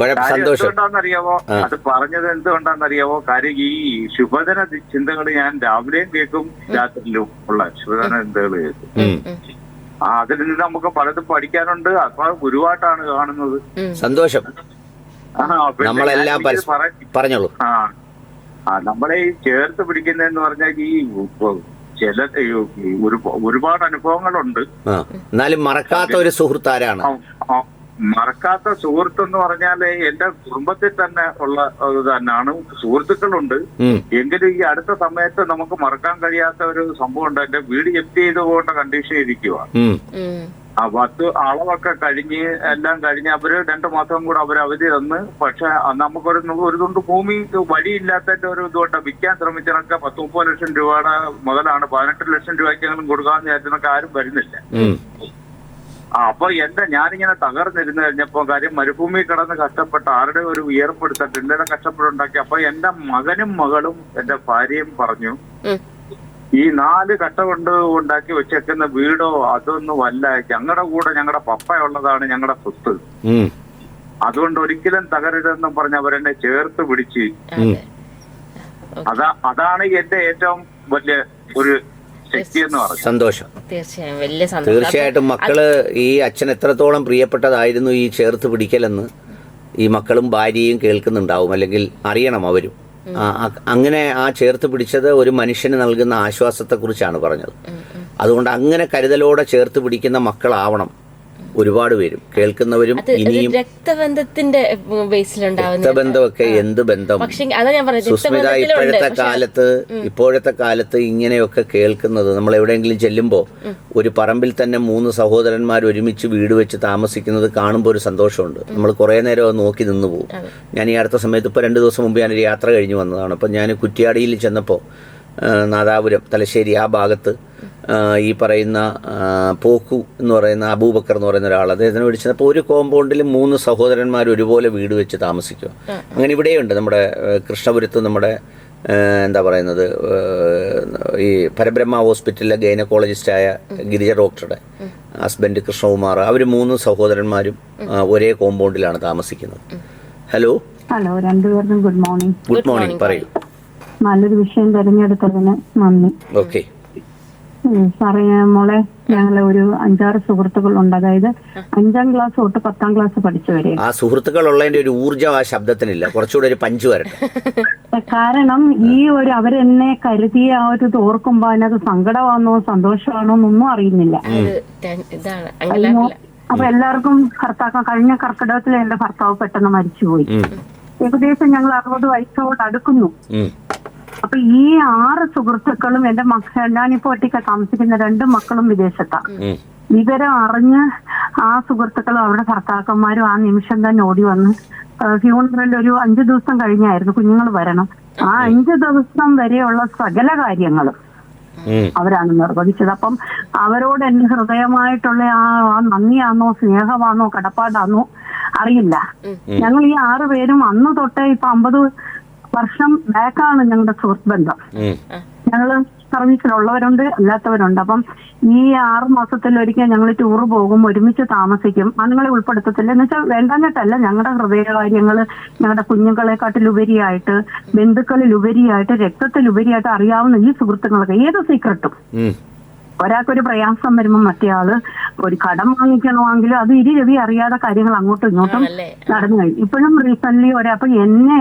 എന്തുകൊണ്ടാന്നറിയാവോ? അത് പറഞ്ഞത് എന്തുകൊണ്ടാന്നറിയാവോ? കാര്യം ഈ ശുഭദിന ചിന്തകൾ ഞാൻ രാവിലെയും കേൾക്കും, രാത്രിയിലും ഉള്ള ശുഭദിന ചിന്തകൾ കേൾക്കും. അതിൽ നിന്ന് നമുക്ക് പലതും പഠിക്കാനുണ്ട്. അപ്പൊ ഗുരുവായിട്ടാണ് കാണുന്നത്. സന്തോഷം. പിന്നെ നമ്മളെല്ലാം ഞാൻ ഇത് പറഞ്ഞോളൂ. നമ്മളെ ഈ ചേർത്ത് പിടിക്കുന്നതെന്ന് പറഞ്ഞാൽ ഈ ചില ഒരുപാട് അനുഭവങ്ങളുണ്ട്. എന്നാലും മറക്കാത്ത ഒരു സുഹൃത്ത് ആരാണ്? മറക്കാത്ത സുഹൃത്ത് എന്ന് പറഞ്ഞാല് എന്റെ കുടുംബത്തിൽ തന്നെ ഉള്ള ഇത് തന്നെയാണ്. സുഹൃത്തുക്കളുണ്ട്, എങ്കിലും ഈ അടുത്ത സമയത്ത് നമുക്ക് മറക്കാൻ കഴിയാത്ത ഒരു സംഭവം ഉണ്ട്. എന്റെ വീട് ജപ്തി ചെയ്ത് പോകേണ്ട കണ്ടീഷൻ ഇരിക്കുക. ആ 10 അളവൊക്കെ കഴിഞ്ഞ് എല്ലാം കഴിഞ്ഞ് അവര് 2 മാസം കൂടെ അവർ അവധി തന്ന്. പക്ഷെ നമുക്കൊരു തുണ്ട് ഭൂമി വഴിയില്ലാത്തതിന്റെ ഒരു ഇതുകൊണ്ട് വിൽക്കാൻ ശ്രമിച്ചതൊക്കെ 10-30 ലക്ഷം രൂപയുടെ മുതലാണ്. 18 ലക്ഷം രൂപയ്ക്കെങ്കിലും കൊടുക്കാന്ന് വിചാരിച്ചതൊക്കെ ആരും വരുന്നില്ല. അപ്പൊ ഞാനിങ്ങനെ തകർന്നിരുന്ന് കഴിഞ്ഞപ്പോ കാര്യം മരുഭൂമി കിടന്ന് കഷ്ടപ്പെട്ട ആരുടെ ഒരു വിയർപ്പെടുത്തിട്ട് എന്റെ കഷ്ടപ്പെടുണ്ടാക്കി. അപ്പൊ എന്റെ മകനും മകളും എന്റെ ഭാര്യയും പറഞ്ഞു, ഈ 4 കട്ട കൊണ്ട് ഉണ്ടാക്കി വെച്ചേക്കുന്ന വീടോ അതൊന്നും അല്ല, ഞങ്ങളുടെ കൂടെ ഞങ്ങളുടെ പപ്പയുള്ളതാണ് ഞങ്ങളുടെ സ്വത്ത്, അതുകൊണ്ട് ഒരിക്കലും തകരരുതെന്നും പറഞ്ഞ് അവരെന്നെ ചേർത്ത് പിടിച്ച്. അതാണ് എന്റെ ഏറ്റവും വലിയ ഒരു ശക്തി എന്ന് പറഞ്ഞു. സന്തോഷം. തീർച്ചയായും വലിയ സന്തോഷം. തീർച്ചയായിട്ടും മക്കള് ഈ അച്ഛൻ എത്രത്തോളം പ്രിയപ്പെട്ടതായിരുന്നു ഈ ചേർത്ത് പിടിക്കലെന്ന് ഈ മക്കളും ഭാര്യയും കേൾക്കുന്നുണ്ടാവും, അല്ലെങ്കിൽ അറിയണം അവരും. അങ്ങനെ ആ ചേർത്ത് പിടിച്ചത് ഒരു മനുഷ്യന് നൽകുന്ന ആശ്വാസത്തെക്കുറിച്ചാണ് പറഞ്ഞത്. അതുകൊണ്ട് അങ്ങനെ കരുതലോടെ ചേർത്ത് പിടിക്കുന്ന മക്കളാവണം ഒരുപാട് പേരും കേൾക്കുന്നവരും. ഇനിയും രക്തബന്ധത്തിന്റെ രക്തബന്ധമൊക്കെ എന്ത് ബന്ധം സുസ്മിത, ഇപ്പോഴത്തെ കാലത്ത് ഇങ്ങനെയൊക്കെ കേൾക്കുന്നത്. നമ്മൾ എവിടെയെങ്കിലും ചെല്ലുമ്പോൾ ഒരു പറമ്പിൽ തന്നെ 3 സഹോദരന്മാർ ഒരുമിച്ച് വീട് വെച്ച് താമസിക്കുന്നത് കാണുമ്പോൾ ഒരു സന്തോഷമുണ്ട്. നമ്മൾ കുറേ നേരം നോക്കി നിന്ന് പോകും. ഞാൻ ഈ അടുത്ത സമയത്ത് ഇപ്പോൾ 2 ദിവസം മുമ്പ് ഞാനൊരു യാത്ര കഴിഞ്ഞ് വന്നതാണ്. അപ്പം ഞാൻ കുറ്റ്യാടിയിൽ ചെന്നപ്പോൾ നാദാപുരം, തലശ്ശേരി ആ ഭാഗത്ത് ഈ പറയുന്ന പോക്കു എന്ന് പറയുന്ന അബൂബക്കർ എന്ന് പറയുന്ന ഒരാൾ, അദ്ദേഹത്തിന് വിളിച്ചപ്പോൾ ഒരു കോമ്പൗണ്ടിൽ 3 സഹോദരന്മാർ ഒരുപോലെ വീട് വെച്ച് താമസിക്കുക. അങ്ങനെ ഇവിടെയുണ്ട്. നമ്മുടെ കൃഷ്ണപുരത്ത് നമ്മുടെ എന്താ പറയുന്നത് ഈ പരബ്രഹ്മ ഹോസ്പിറ്റലിലെ ഗൈനക്കോളജിസ്റ്റായ ഗിരിജ ഡോക്ടറുടെ ഹസ്ബൻഡ് കൃഷ്ണകുമാർ, അവർ 3 സഹോദരന്മാരും ഒരേ കോമ്പൗണ്ടിലാണ് താമസിക്കുന്നത്. ഹലോ രണ്ടുപേർക്കും ഗുഡ് മോർണിംഗ്. Good morning. പറയൂ. നല്ലൊരു വിഷയം തിരഞ്ഞെടുത്തതിന് നന്ദി. ഓക്കെ സാറേ, മോളെ ഞങ്ങളെ ഒരു 5-6 സുഹൃത്തുക്കളുണ്ട്. അതായത് 5ാം ക്ലാസ് തൊട്ട് 10ാം ക്ലാസ് പഠിച്ചവരെ. ആ സുഹൃത്തുക്കളുള്ളതിന്റെ ഒരു ഊർജ്ജം ആ ശബ്ദത്തിനില്ല, കുറച്ചുകൂടെ ഒരു പഞ്ച് വരട്ടെ. കാരണം ഈ അവരെന്നെ കരുതിയ ആ ഒരു ഓർക്കുമ്പോ അതിനകത്ത് സങ്കടമാണോ സന്തോഷമാണോ എന്നൊന്നും അറിയുന്നില്ല. അപ്പൊ എല്ലാവർക്കും കഴിഞ്ഞ കർക്കിടകത്തിൽ എന്റെ ഭർത്താവ് പെട്ടെന്ന് മരിച്ചുപോയി. ഏകദേശം ഞങ്ങൾ 60 വയസ്സോട് അടുക്കുന്നു. അപ്പൊ ഈ 6 സുഹൃത്തുക്കളും എന്റെ ഞാനിപ്പോ ഒറ്റയ്ക്ക് താമസിക്കുന്ന 2 മക്കളും വിദേശത്താണ്. വിവരം അറിഞ്ഞ് ആ സുഹൃത്തുക്കളും അവരുടെ ഭർത്താക്കന്മാരും ആ നിമിഷം തന്നെ ഓടി വന്ന് ഫ്യൂണറൽ ഒരു 5 ദിവസം കഴിഞ്ഞായിരുന്നു കുഞ്ഞുങ്ങൾ വരണം. ആ 5 ദിവസം വരെയുള്ള സകല കാര്യങ്ങളും അവരാണ് നിർവഹിച്ചത്. അപ്പം അവരോട് എന്റെ ഹൃദയമായിട്ടുള്ള ആ നന്ദിയാണോ സ്നേഹമാണോ കടപ്പാടാണോ അറിയില്ല. ഞങ്ങൾ ഈ 6 പേരും അന്ന് തൊട്ടേ ഇപ്പൊ 50 വർഷം ബാക്കാണ് ഞങ്ങളുടെ സുഹൃത്ത് ബന്ധം. ഞങ്ങള് സർവീസിലുള്ളവരുണ്ട്, അല്ലാത്തവരുണ്ട്. അപ്പം ഈ 6 മാസത്തിലൊരിക്കൽ ഞങ്ങൾ ടൂറ് പോകും, ഒരുമിച്ച് താമസിക്കും. അതുങ്ങളെ ഉൾപ്പെടുത്തത്തില്ല എന്ന് വെച്ചാൽ വേണ്ടാഞ്ഞിട്ടല്ല, ഞങ്ങളുടെ ഹൃദയകാര്യങ്ങള് ഞങ്ങളുടെ കുഞ്ഞുങ്ങളെക്കാട്ടിലുപരിയായിട്ട്, ബന്ധുക്കളിലുപരിയായിട്ട്, രക്തത്തിലുപരിയായിട്ട് അറിയാവുന്ന ഈ സുഹൃത്തുക്കൾക്ക് ഏത് സീക്രട്ടും ഒരാൾക്കൊരു പ്രയാസം വരുമ്പോൾ മറ്റേയാള് ഒരു കടം വാങ്ങിക്കണമെങ്കിലും അത് രവി അറിയാതെ കാര്യങ്ങൾ അങ്ങോട്ടും ഇങ്ങോട്ടും നടന്നു കഴിഞ്ഞു. ഇപ്പോഴും റീസെന്റ് അപ്പൊ എന്നെ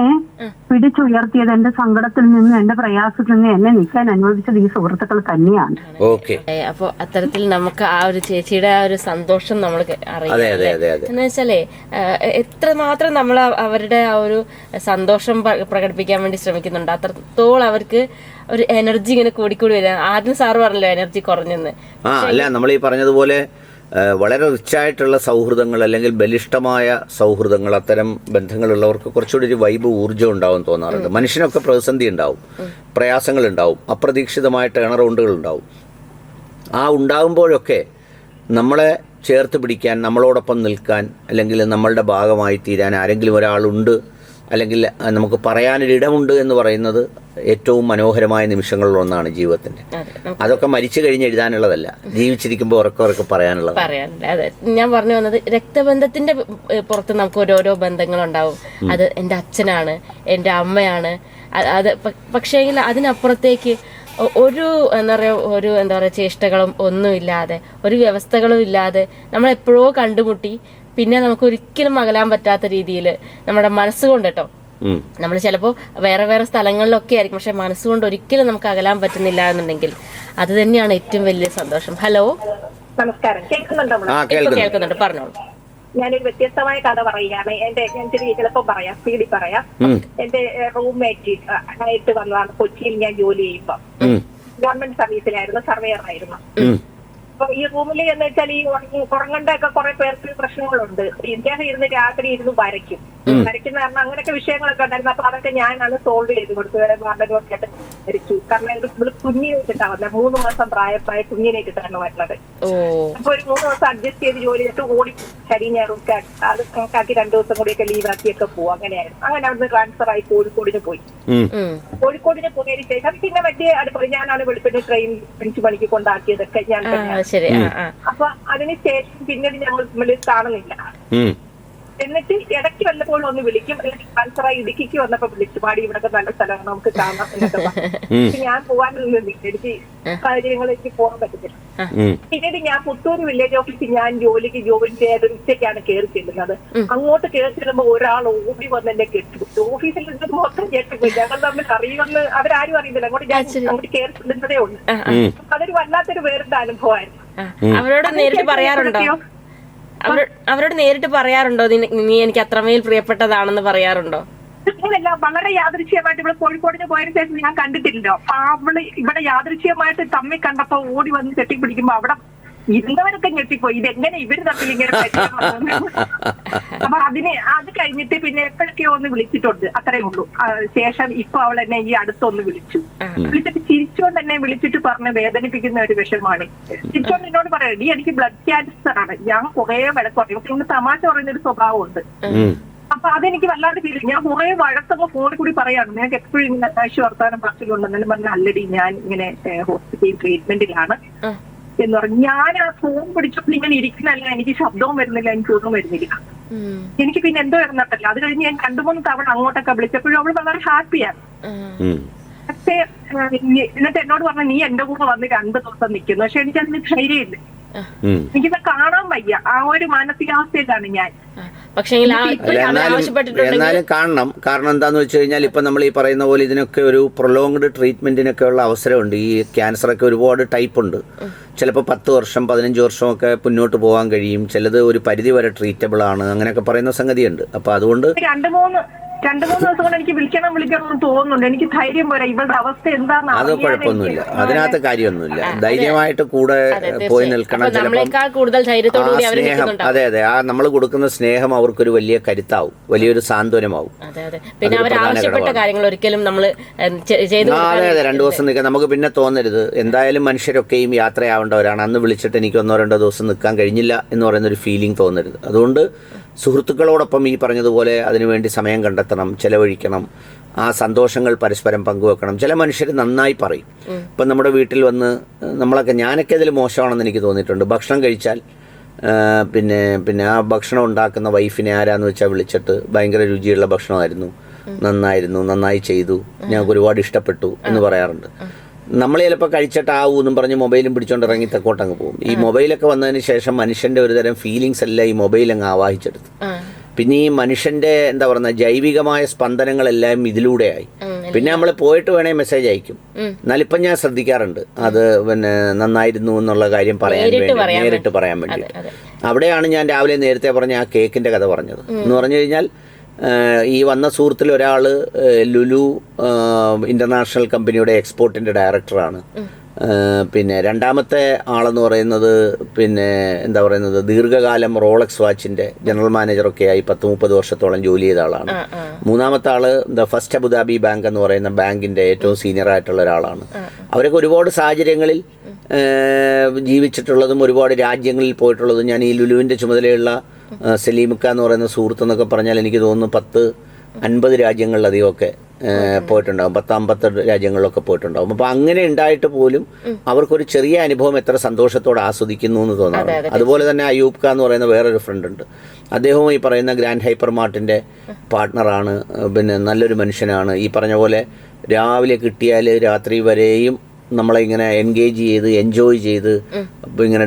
പിടിച്ചുയർത്തിയത് എന്റെ സങ്കടത്തിൽ നിന്ന്, എന്റെ പ്രയാസത്തിൽ നിന്ന് എന്നെ നിൽക്കാൻ അനുവദിച്ചത് ഈ സുഹൃത്തുക്കൾ തന്നെയാണ്. അപ്പൊ അത്തരത്തിൽ നമുക്ക് ആ ഒരു ചേച്ചിയുടെ ആ ഒരു സന്തോഷം നമ്മൾ അറിയാം. എന്ന് വെച്ചാലേ എത്രമാത്രം നമ്മൾ അവരുടെ ആ ഒരു സന്തോഷം പ്രകടിപ്പിക്കാൻ വേണ്ടി ശ്രമിക്കുന്നുണ്ട്, അത്രത്തോളം അവർക്ക് ഒരു എനർജി ഇങ്ങനെ കൂടിക്കൂടി വരിക. ആദ്യം സാറ് പറഞ്ഞല്ലോ എനർജി കുറഞ്ഞെന്ന്. അല്ല, നമ്മൾ ഈ പറഞ്ഞതുപോലെ വളരെ റിച്ചായിട്ടുള്ള സൗഹൃദങ്ങൾ അല്ലെങ്കിൽ ബലിഷ്ഠമായ സൗഹൃദങ്ങൾ, അത്തരം ബന്ധങ്ങളുള്ളവർക്ക് കുറച്ചുകൂടി ഒരു വൈബ് ഊർജ്ജം ഉണ്ടാവും തോന്നാറുണ്ട്. മനുഷ്യനൊക്കെ പ്രതിസന്ധി ഉണ്ടാവും, പ്രയാസങ്ങളുണ്ടാവും, അപ്രതീക്ഷിതമായ ടേൺ റൗണ്ടുകൾ ഉണ്ടാവും. ആ ഉണ്ടാകുമ്പോഴൊക്കെ നമ്മളെ ചേർത്ത് പിടിക്കാൻ, നമ്മളോടൊപ്പം നിൽക്കാൻ, അല്ലെങ്കിൽ നമ്മളുടെ ഭാഗമായി തീരാൻ ആരെങ്കിലും ഒരാളുണ്ട്, അല്ലെങ്കിൽ നമുക്ക് പറയാനൊരിടമുണ്ട് എന്ന് പറയുന്നത് ഏറ്റവും മനോഹരമായ നിമിഷങ്ങളിലൊന്നാണ് ജീവിതത്തിന്റെ. അതൊക്കെ മരിച്ചു കഴിഞ്ഞ് എഴുതാനുള്ളതല്ല, ജീവിച്ചിരിക്കുമ്പോൾ ഉറക്കെ പറയാനുള്ളത്. അതെ, ഞാൻ പറഞ്ഞു വന്നത് രക്തബന്ധത്തിന്റെ പുറത്ത് നമുക്ക് ഓരോരോ ബന്ധങ്ങളുണ്ടാവും. അത് എൻ്റെ അച്ഛനാണ്, എൻ്റെ അമ്മയാണ്. അത് പക്ഷേങ്കിൽ അതിനപ്പുറത്തേക്ക് ഒരു എന്താ പറയുക ചേഷ്ടകളും ഒന്നുമില്ലാതെ, ഒരു വ്യവസ്ഥകളും ഇല്ലാതെ നമ്മൾ എപ്പോഴോ കണ്ടുമുട്ടി പിന്നെ നമുക്ക് ഒരിക്കലും അകലാൻ പറ്റാത്ത രീതിയിൽ നമ്മുടെ മനസ്സുകൊണ്ട് കേട്ടോ, നമ്മൾ ചിലപ്പോൾ വേറെ വേറെ സ്ഥലങ്ങളിലൊക്കെ ആയിരിക്കും, പക്ഷെ മനസ്സുകൊണ്ട് ഒരിക്കലും നമുക്ക് അകലാൻ പറ്റുന്നില്ല എന്നുണ്ടെങ്കിൽ അത് തന്നെയാണ് ഏറ്റവും വലിയ സന്തോഷം. ഹലോ, നമസ്കാരം. കേൾക്കുന്നുണ്ടോ? കേൾക്കുന്നുണ്ട്, പറഞ്ഞോളൂ. ഞാനൊരു വ്യത്യസ്തമായ കഥ പറയുകയാണ്. ഞാൻ ചിലപ്പോൾ പറയാം, സ്പീഡിൽ പറയാം. എന്റെ റൂംമേറ്റ് ആയിട്ട് വന്നതാണ്. കൊച്ചിയിൽ ഞാൻ ജോലി ചെയ്യുമ്പോൾ ഗവൺമെന്റ് സർവീസിലായിരുന്നു, സർവേയർ ആയിരുന്നു. അപ്പൊ ഈ റൂമിൽ എന്ന് വെച്ചാൽ ഈ ഉറങ്ങേണ്ട ഒക്കെ കുറെ പേർക്ക് പ്രശ്നങ്ങളുണ്ട്. ഇദ്ദേഹം ഇരുന്ന് രാത്രി ഇരുന്ന് വരയ്ക്കുന്ന കാരണം അങ്ങനെയൊക്കെ വിഷയങ്ങളൊക്കെ ഉണ്ടായിരുന്നു. അപ്പൊ അതൊക്കെ ഞാനാണ് സോൾവ് ചെയ്ത് കൊടുത്തത്. വാർഡനോട്ടായിട്ട് വരച്ചു. കാരണം ഇവിടെ കുഞ്ഞിനെ കിട്ടാൻ വന്നത് 3 മാസം പ്രായമായ കുഞ്ഞിനെ കിട്ടാണ് വരുന്നത്. അപ്പൊ ഒരു 3 ദിവസം അഡ്ജസ്റ്റ് ചെയ്ത് ജോലി ചെയ്തിട്ട് ഓടി ശരി ഞാനൊക്കെ അത് കണക്കാക്കി 2 ദിവസം കൂടിയൊക്കെ ലീവാക്കിയൊക്കെ പോകും. അങ്ങനെയായിരുന്നു. അങ്ങനെ അവിടുന്ന് ട്രാൻസ്ഫർ ആയി കോഴിക്കോടിന് പോയി. കോഴിക്കോടിന് പോയതിനു ശേഷം പിന്നെ വലിയ അടുപ്പ ഞാനാണ് വെളുപ്പിന് ട്രെയിൻ 5 മണിക്ക് കൊണ്ടാക്കിയതൊക്കെ ഞാൻ തന്നെയാണ്. അപ്പൊ അതിനുശേഷം പിന്നീട് ഞങ്ങൾ തമ്മിൽ കാണുന്നില്ല. എന്നിട്ട് ഇടയ്ക്ക് വല്ലപ്പോഴും ഒന്ന് വിളിക്കും. അല്ലെങ്കിൽ ട്രാൻസ്ഫറായി ഇടുക്കിക്ക് വന്നപ്പോ വിളിച്ചു, പാടി ഇവിടൊക്കെ നല്ല സ്ഥലമാണ്, നമുക്ക് കാണാം എന്നൊക്കെ പറഞ്ഞു. ഞാൻ പോകാനൊന്നും എനിക്ക് സാഹചര്യങ്ങളിലേക്ക് പോകാൻ പറ്റത്തില്ല. പിന്നീട് ഞാൻ പുത്തൂർ വില്ലേജ് ഓഫീസിൽ ഞാൻ ജോലിക്ക് ജോയിൻ ചെയ്ത് ഉച്ചയ്ക്കാണ് കയറി ചെല്ലുന്നത്. അങ്ങോട്ട് കയറി ചെല്ലുമ്പോ ഒരാൾ ഓടി വന്ന് എന്നെ കെട്ടിപ്പിടിച്ചു. ഓഫീസിൽ നിന്ന് മൊത്തം കെട്ടിപ്പോയി. ഞങ്ങൾ തമ്മിൽ അറിയുമെന്ന് അവരാരും അറിയുന്നില്ല. അങ്ങോട്ട് കയറി ചെല്ലുന്നതേ ഉള്ളൂ. അതൊരു വല്ലാത്തൊരു വേറിട്ട അനുഭവമായിരുന്നു. അവരോട് നേരിട്ട് പറയാറുണ്ടോ? അവരോട് നേരിട്ട് പറയാറുണ്ടോ നീ എനിക്ക് അത്രമേൽ പ്രിയപ്പെട്ടതാണെന്ന് പറയാറുണ്ടോ? അങ്ങനെയല്ല, വളരെ യാദൃശ്യമായിട്ട് ഇവിടെ കോഴിക്കോടിന് പോയതിനു ശേഷം ഞാൻ കണ്ടിട്ടില്ലല്ലോ. അപ്പൊ അവള് ഇവിടെ യാദൃശ്യമായിട്ട് തമ്മിൽ കണ്ടപ്പോ ഓടി വന്ന് കെട്ടിപ്പിടിക്കുമ്പോ അവിടെ ഇരുന്നവരൊക്കെ ഞെട്ടിപ്പോയി. ഇതെങ്ങനെ ഇവര് തമ്മിൽ ഇങ്ങനെ പറ്റുന്നു. അപ്പൊ അത് കഴിഞ്ഞിട്ട് പിന്നെ എപ്പോഴൊക്കെയോ ഒന്ന് വിളിച്ചിട്ടുണ്ട്, അത്രേ ഉള്ളൂ. ശേഷം ഇപ്പൊ അവൾ എന്നെ ഈ അടുത്തൊന്ന് വിളിച്ചിട്ട് ചിരിച്ചോണ്ട് എന്നെ വിളിച്ചിട്ട് പറഞ്ഞ് വേദനിപ്പിക്കുന്ന ഒരു വിഷയമാണ്. ചിരിച്ചോണ്ട് എന്നോട് പറയാം, എനിക്ക് ബ്ലഡ് ക്യാൻസർ ആണ്. ഞാൻ കുറെ വഴക്ക് പറയും. ഇന്ന് തമാശ പറയുന്നൊരു സ്വഭാവമുണ്ട്. അപ്പൊ അതെനിക്ക് വല്ലാതെ ഫീൽ. ഞാൻ കുറെ വഴക്കൊക്കെ ഫോണിൽ കൂടി പറയാണ്, നിനക്ക് എപ്പോഴും ഇങ്ങനെ അനാവശ്യ വർത്താനം പറച്ചിലുണ്ടെന്നാലും പറഞ്ഞ അല്ലടി ഞാൻ ഇങ്ങനെ ഹോസ്പിറ്റൽ ട്രീറ്റ്മെന്റിലാണ് എന്ന് പറഞ്ഞു. ഞാൻ ആ ഫോൺ പിടിച്ചപ്പോൾ ഇങ്ങനെ ഇരിക്കുന്നല്ല, എനിക്ക് ശബ്ദവും വരുന്നില്ല, എനിക്ക് ഒന്നും വരുന്നില്ല. എനിക്ക് പിന്നെ എന്തോ ഇരുന്നിട്ടല്ല. അത് കഴിഞ്ഞ് ഞാൻ 2-3 തവണ അങ്ങോട്ടൊക്കെ വിളിച്ചപ്പോഴും അവള് വളരെ ഹാപ്പിയാണ്. പക്ഷേ എന്നിട്ട് എന്നോട് പറഞ്ഞു, നീ എന്റെ കൂടെ വന്ന് 2 ദിവസം നിൽക്കുന്നു. പക്ഷെ എനിക്ക് അതിന് ധൈര്യമില്ല. എനിക്കിത് കാണാൻ വയ്യ. ആ ഒരു മാനസികാവസ്ഥയിലാണ് ഞാൻ. എന്നാലും കാണണം. കാരണം എന്താന്ന് വെച്ച് കഴിഞ്ഞാൽ ഇപ്പം നമ്മൾ ഈ പറയുന്ന പോലെ ഇതിനൊക്കെ ഒരു പ്രൊലോങ്ഡ് ട്രീറ്റ്മെന്റിനൊക്കെ ഉള്ള അവസരമുണ്ട്. ഈ ക്യാൻസറൊക്കെ ഒരുപാട് ടൈപ്പ് ഉണ്ട്. ചിലപ്പോൾ 10 വർഷം 15 വർഷമൊക്കെ മുന്നോട്ട് പോകാൻ കഴിയും. ചിലത് ഒരു പരിധി വരെ ട്രീറ്റബിൾ ആണ്. അങ്ങനെയൊക്കെ പറയുന്ന സംഗതിയുണ്ട്. അപ്പൊ അതുകൊണ്ട് 2-3 ദിവസം കൊണ്ട് എനിക്ക് വിളിക്കണം എന്ന് തോന്നുന്നുണ്ട്. എനിക്ക് ധൈര്യം പോരാ. ഇവരുടെ അവസ്ഥ എന്താണെന്ന് അത് കുഴപ്പമൊന്നുമില്ല. അതിനകത്ത് കാര്യമൊന്നുമില്ല. ധൈര്യമായിട്ട് കൂടെ പോയി നിൽക്കണം. സ്നേഹം, അതെ അതെ, ആ നമ്മൾ കൊടുക്കുന്ന സ്നേഹം അവർക്കൊരു വലിയ കരുത്താവും, വലിയൊരു സാന്ത്വനമാവും. അതെ അതെ, 2 ദിവസം നിൽക്കാൻ നമുക്ക് പിന്നെ തോന്നരുത്. എന്തായാലും മനുഷ്യരൊക്കെയും യാത്രയാവേണ്ടവരാണ്. അന്ന് വിളിച്ചിട്ട് എനിക്ക് 1-2 ദിവസം നിൽക്കാൻ കഴിഞ്ഞില്ല എന്ന് പറയുന്നൊരു ഫീലിംഗ് തോന്നരുത്. അതുകൊണ്ട് സുഹൃത്തുക്കളോടൊപ്പം ഈ പറഞ്ഞതുപോലെ അതിനുവേണ്ടി സമയം കണ്ടെത്തണം, ചെലവഴിക്കണം. ആ സന്തോഷങ്ങൾ പരസ്പരം പങ്കുവെക്കണം. ചില മനുഷ്യർ നന്നായി പറയും. ഇപ്പം നമ്മുടെ വീട്ടിൽ വന്ന് ഞാനൊക്കെ ഇതിൽ മോശമാണെന്ന് എനിക്ക് തോന്നിയിട്ടുണ്ട്. ഭക്ഷണം കഴിച്ചാൽ പിന്നെ ആ ഭക്ഷണം ഉണ്ടാക്കുന്ന വൈഫിനെ ആരാന്ന് വെച്ചാൽ വിളിച്ചിട്ട് ഭയങ്കര രുചിയുള്ള ഭക്ഷണമായിരുന്നു, നന്നായി ചെയ്തു, ഞങ്ങൾക്ക് ഒരുപാട് ഇഷ്ടപ്പെട്ടു എന്ന് പറയാറുണ്ട്. നമ്മൾ ചിലപ്പോൾ കഴിച്ചിട്ട് ആവൂന്നും പറഞ്ഞ് മൊബൈലും പിടിച്ചോണ്ട് ഇറങ്ങി തെക്കോട്ടങ്ങ് പോകും. ഈ മൊബൈലൊക്കെ വന്നതിന് ശേഷം മനുഷ്യന്റെ ഒരുതരം ഫീലിങ്സ് എല്ലാം ഈ മൊബൈൽ അങ്ങ് ആവാഹിച്ചെടുത്തു. പിന്നെ ഈ മനുഷ്യന്റെ എന്താ പറയുക ജൈവികമായ സ്പന്ദനങ്ങളെല്ലാം ഇതിലൂടെയായി. പിന്നെ നമ്മൾ പോയിട്ട് വേണേ മെസ്സേജ് അയക്കും. എന്നാലിപ്പം ഞാൻ ശ്രദ്ധിക്കാറുണ്ട് അത് പിന്നെ നന്നായിരുന്നു എന്നുള്ള കാര്യം നേരിട്ട് പറയാൻ വേണ്ടി. അവിടെയാണ് ഞാൻ രാവിലെ നേരത്തെ പറഞ്ഞ ആ കേക്കിന്റെ കഥ പറഞ്ഞത്. എന്ന് പറഞ്ഞു കഴിഞ്ഞാൽ ഈ വന്ന സുഹൃത്തിൽ ഒരാൾ ലുലു ഇന്റർനാഷണൽ കമ്പനിയുടെ എക്സ്പോർട്ടിന്റെ ഡയറക്ടറാണ്. പിന്നെ രണ്ടാമത്തെ ആളെന്ന് പറയുന്നത് എന്താ പറയുന്നത് ദീർഘകാലം റോളക്സ് വാച്ചിന്റെ ജനറൽ മാനേജറൊക്കെയായി 10-30 വർഷത്തോളം ജോലി ചെയ്ത ആളാണ്. മൂന്നാമത്തെ ആള് ഫസ്റ്റ് അബുദാബി ബാങ്ക് എന്ന് പറയുന്ന ബാങ്കിന്റെ ഏറ്റവും സീനിയർ ആയിട്ടുള്ള ഒരാളാണ്. അവരൊക്കെ ഒരുപാട് സാഹചര്യങ്ങളിൽ ജീവിച്ചിട്ടുള്ളതും ഒരുപാട് രാജ്യങ്ങളിൽ പോയിട്ടുള്ളതും. ഞാൻ ഈ ലുലുവിന്റെ ചുമതലയുള്ള സലീമിക്ക എന്ന് പറയുന്ന സുഹൃത്ത് എന്നൊക്കെ പറഞ്ഞാൽ എനിക്ക് തോന്നുന്നു 10-50 രാജ്യങ്ങളിലധികമൊക്കെ പോയിട്ടുണ്ടാകും. 10-50 രാജ്യങ്ങളിലൊക്കെ പോയിട്ടുണ്ടാകും. അപ്പോൾ അങ്ങനെ ഉണ്ടായിട്ട് പോലും അവർക്കൊരു ചെറിയ അനുഭവം എത്ര സന്തോഷത്തോടെ ആസ്വദിക്കുന്നു എന്ന് തോന്നാറുണ്ട്. അതുപോലെ തന്നെ അയൂബ് ഖാൻ എന്ന് പറയുന്ന വേറൊരു ഫ്രണ്ട് ഉണ്ട്. അദ്ദേഹവും ഈ പറയുന്ന ഗ്രാൻഡ് ഹൈപ്പർ മാർട്ടിന്റെ പാർട്ട്ണറാണ്. നല്ലൊരു മനുഷ്യനാണ്. ഈ പറഞ്ഞ പോലെ രാവിലെ കിട്ടിയാൽ രാത്രി വരെയും നമ്മളെ ഇങ്ങനെ എൻഗേജ് ചെയ്ത് എൻജോയ് ചെയ്ത് ഇങ്ങനെ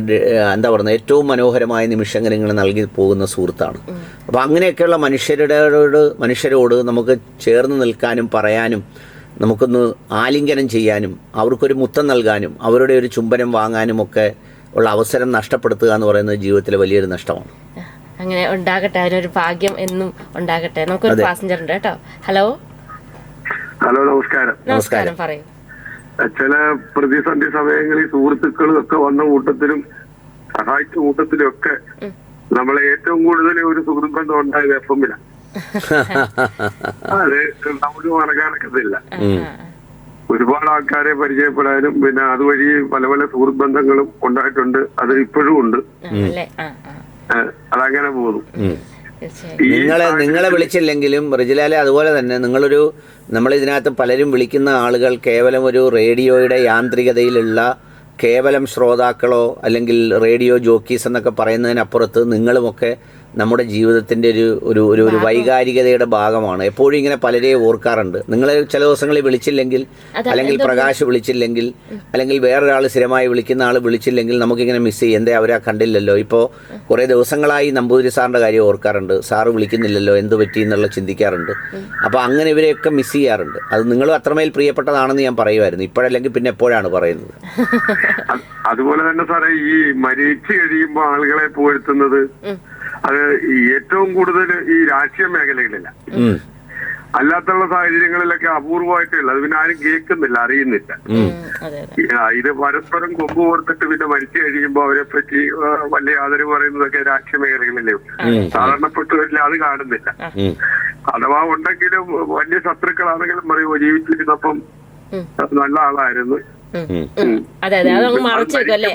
എന്താ പറയുന്നത് ഏറ്റവും മനോഹരമായ നിമിഷങ്ങൾ ഇങ്ങനെ നൽകി പോകുന്ന സുഹൃത്താണ്. അപ്പോൾ അങ്ങനെയൊക്കെയുള്ള മനുഷ്യരോട് നമുക്ക് ചേർന്ന് നിൽക്കാനും പറയാനും നമുക്കൊന്ന് ആലിംഗനം ചെയ്യാനും അവർക്കൊരു മുത്തം നൽകാനും അവരുടെ ഒരു ചുംബനം വാങ്ങാനും ഒക്കെ ഉള്ള അവസരം നഷ്ടപ്പെടുത്തുക എന്ന് പറയുന്നത് ജീവിതത്തിലെ വലിയൊരു നഷ്ടമാണ്. അങ്ങനെ ഉണ്ടാകട്ടെ, അതിനൊരു ഭാഗ്യം എന്നും ഉണ്ടാകട്ടെ. നമുക്കൊരു പാസഞ്ചർ ഉണ്ട് കേട്ടോ. ഹലോ ഹലോ, നമസ്കാരം. നമസ്കാരം, പറയൂ. ചില പ്രതിസന്ധി സമയങ്ങളിൽ സുഹൃത്തുക്കളും ഒക്കെ വന്ന കൂട്ടത്തിലും സഹായിച്ച കൂട്ടത്തിലും ഒക്കെ നമ്മളെ ഏറ്റവും കൂടുതൽ ഒരു സുഹൃത്ത് ബന്ധം ഉണ്ടായത് എഫ്എമ്മില. അത് നമുക്ക് മറക്കാനൊക്കത്തില്ല. ഒരുപാട് ആൾക്കാരെ പരിചയപ്പെടാനും പിന്നെ അതുവഴി പല പല സുഹൃത്ത് ബന്ധങ്ങളും ഉണ്ടായിട്ടുണ്ട്. അത് ഇപ്പോഴും ഉണ്ട്. അതങ്ങനെ പോകുന്നു. നിങ്ങളെ വിളിച്ചില്ലെങ്കിലും റിജിലാലെ അതുപോലെ തന്നെ നമ്മൾ ഇതിനകത്ത് പലരും വിളിക്കുന്ന ആളുകൾ കേവലം ഒരു റേഡിയോയുടെ യാന്ത്രികതയിലുള്ള കേവലം ശ്രോതാക്കളോ അല്ലെങ്കിൽ റേഡിയോ ജോക്കീസ് എന്നൊക്കെ പറയുന്നതിനപ്പുറത്ത് നിങ്ങളുമൊക്കെ നമ്മുടെ ജീവിതത്തിൻ്റെ ഒരു വൈകാരികതയുടെ ഭാഗമാണ്. എപ്പോഴും ഇങ്ങനെ പലരെയും ഓർക്കാറുണ്ട്. നിങ്ങൾ ചില ദിവസങ്ങളിൽ വിളിച്ചില്ലെങ്കിൽ, അല്ലെങ്കിൽ പ്രകാശ് വിളിച്ചില്ലെങ്കിൽ, അല്ലെങ്കിൽ വേറൊരാൾ സ്ഥിരമായി വിളിക്കുന്ന ആൾ വിളിച്ചില്ലെങ്കിൽ നമുക്കിങ്ങനെ മിസ് ചെയ്യും. എന്തേ അവരെ കണ്ടില്ലല്ലോ. ഇപ്പോൾ കുറേ ദിവസങ്ങളായി നമ്പൂതിരി സാറിൻ്റെ കാര്യം ഓർക്കാറുണ്ട്. സാറ് വിളിക്കുന്നില്ലല്ലോ, എന്ത് പറ്റി എന്നുള്ള ചിന്തിക്കാറുണ്ട്. അപ്പോൾ അങ്ങനെ ഇവരെയൊക്കെ മിസ് ചെയ്യാറുണ്ട്. അത് നിങ്ങളും അത്രമേൽ പ്രിയപ്പെട്ടതാണെന്ന് ഞാൻ പറയുമായിരുന്നു. ഇപ്പോഴല്ലെങ്കിൽ പിന്നെ എപ്പോഴാണ് പറയുന്നത്. അതുപോലെ തന്നെ സാറേ, ഈ മരിച്ചു കഴിയുമ്പോൾ ആളുകളെ പുകഴ്ത്തുന്നത് അത് ഏറ്റവും കൂടുതൽ ഈ രാഷ്ട്രീയ മേഖലകളില്ല. അല്ലാത്തുള്ള സാഹചര്യങ്ങളിലൊക്കെ അപൂർവമായിട്ടുള്ള അത് പിന്നെ ആരും കേൾക്കുന്നില്ല, അറിയുന്നില്ല. ഇത് പരസ്പരം കൊമ്പ് കോർത്തിട്ട് പിന്നെ മരിച്ചു കഴിയുമ്പോൾ അവരെ പറ്റി വലിയ ആദരവ് പറയുന്നതൊക്കെ രാഷ്ട്രീയ മേഖലകളിലേ സാധാരണപ്പെട്ടവരിൽ അത് കാണുന്നില്ല. അഥവാ ഉണ്ടെങ്കിലും വലിയ ശത്രുക്കളാണെങ്കിലും പറയുമോ ജീവിച്ചിരുന്നപ്പം നല്ല ആളായിരുന്നു. അതെ അതെ, അതങ്ങ് മറച്ചു വെക്കും അല്ലേ.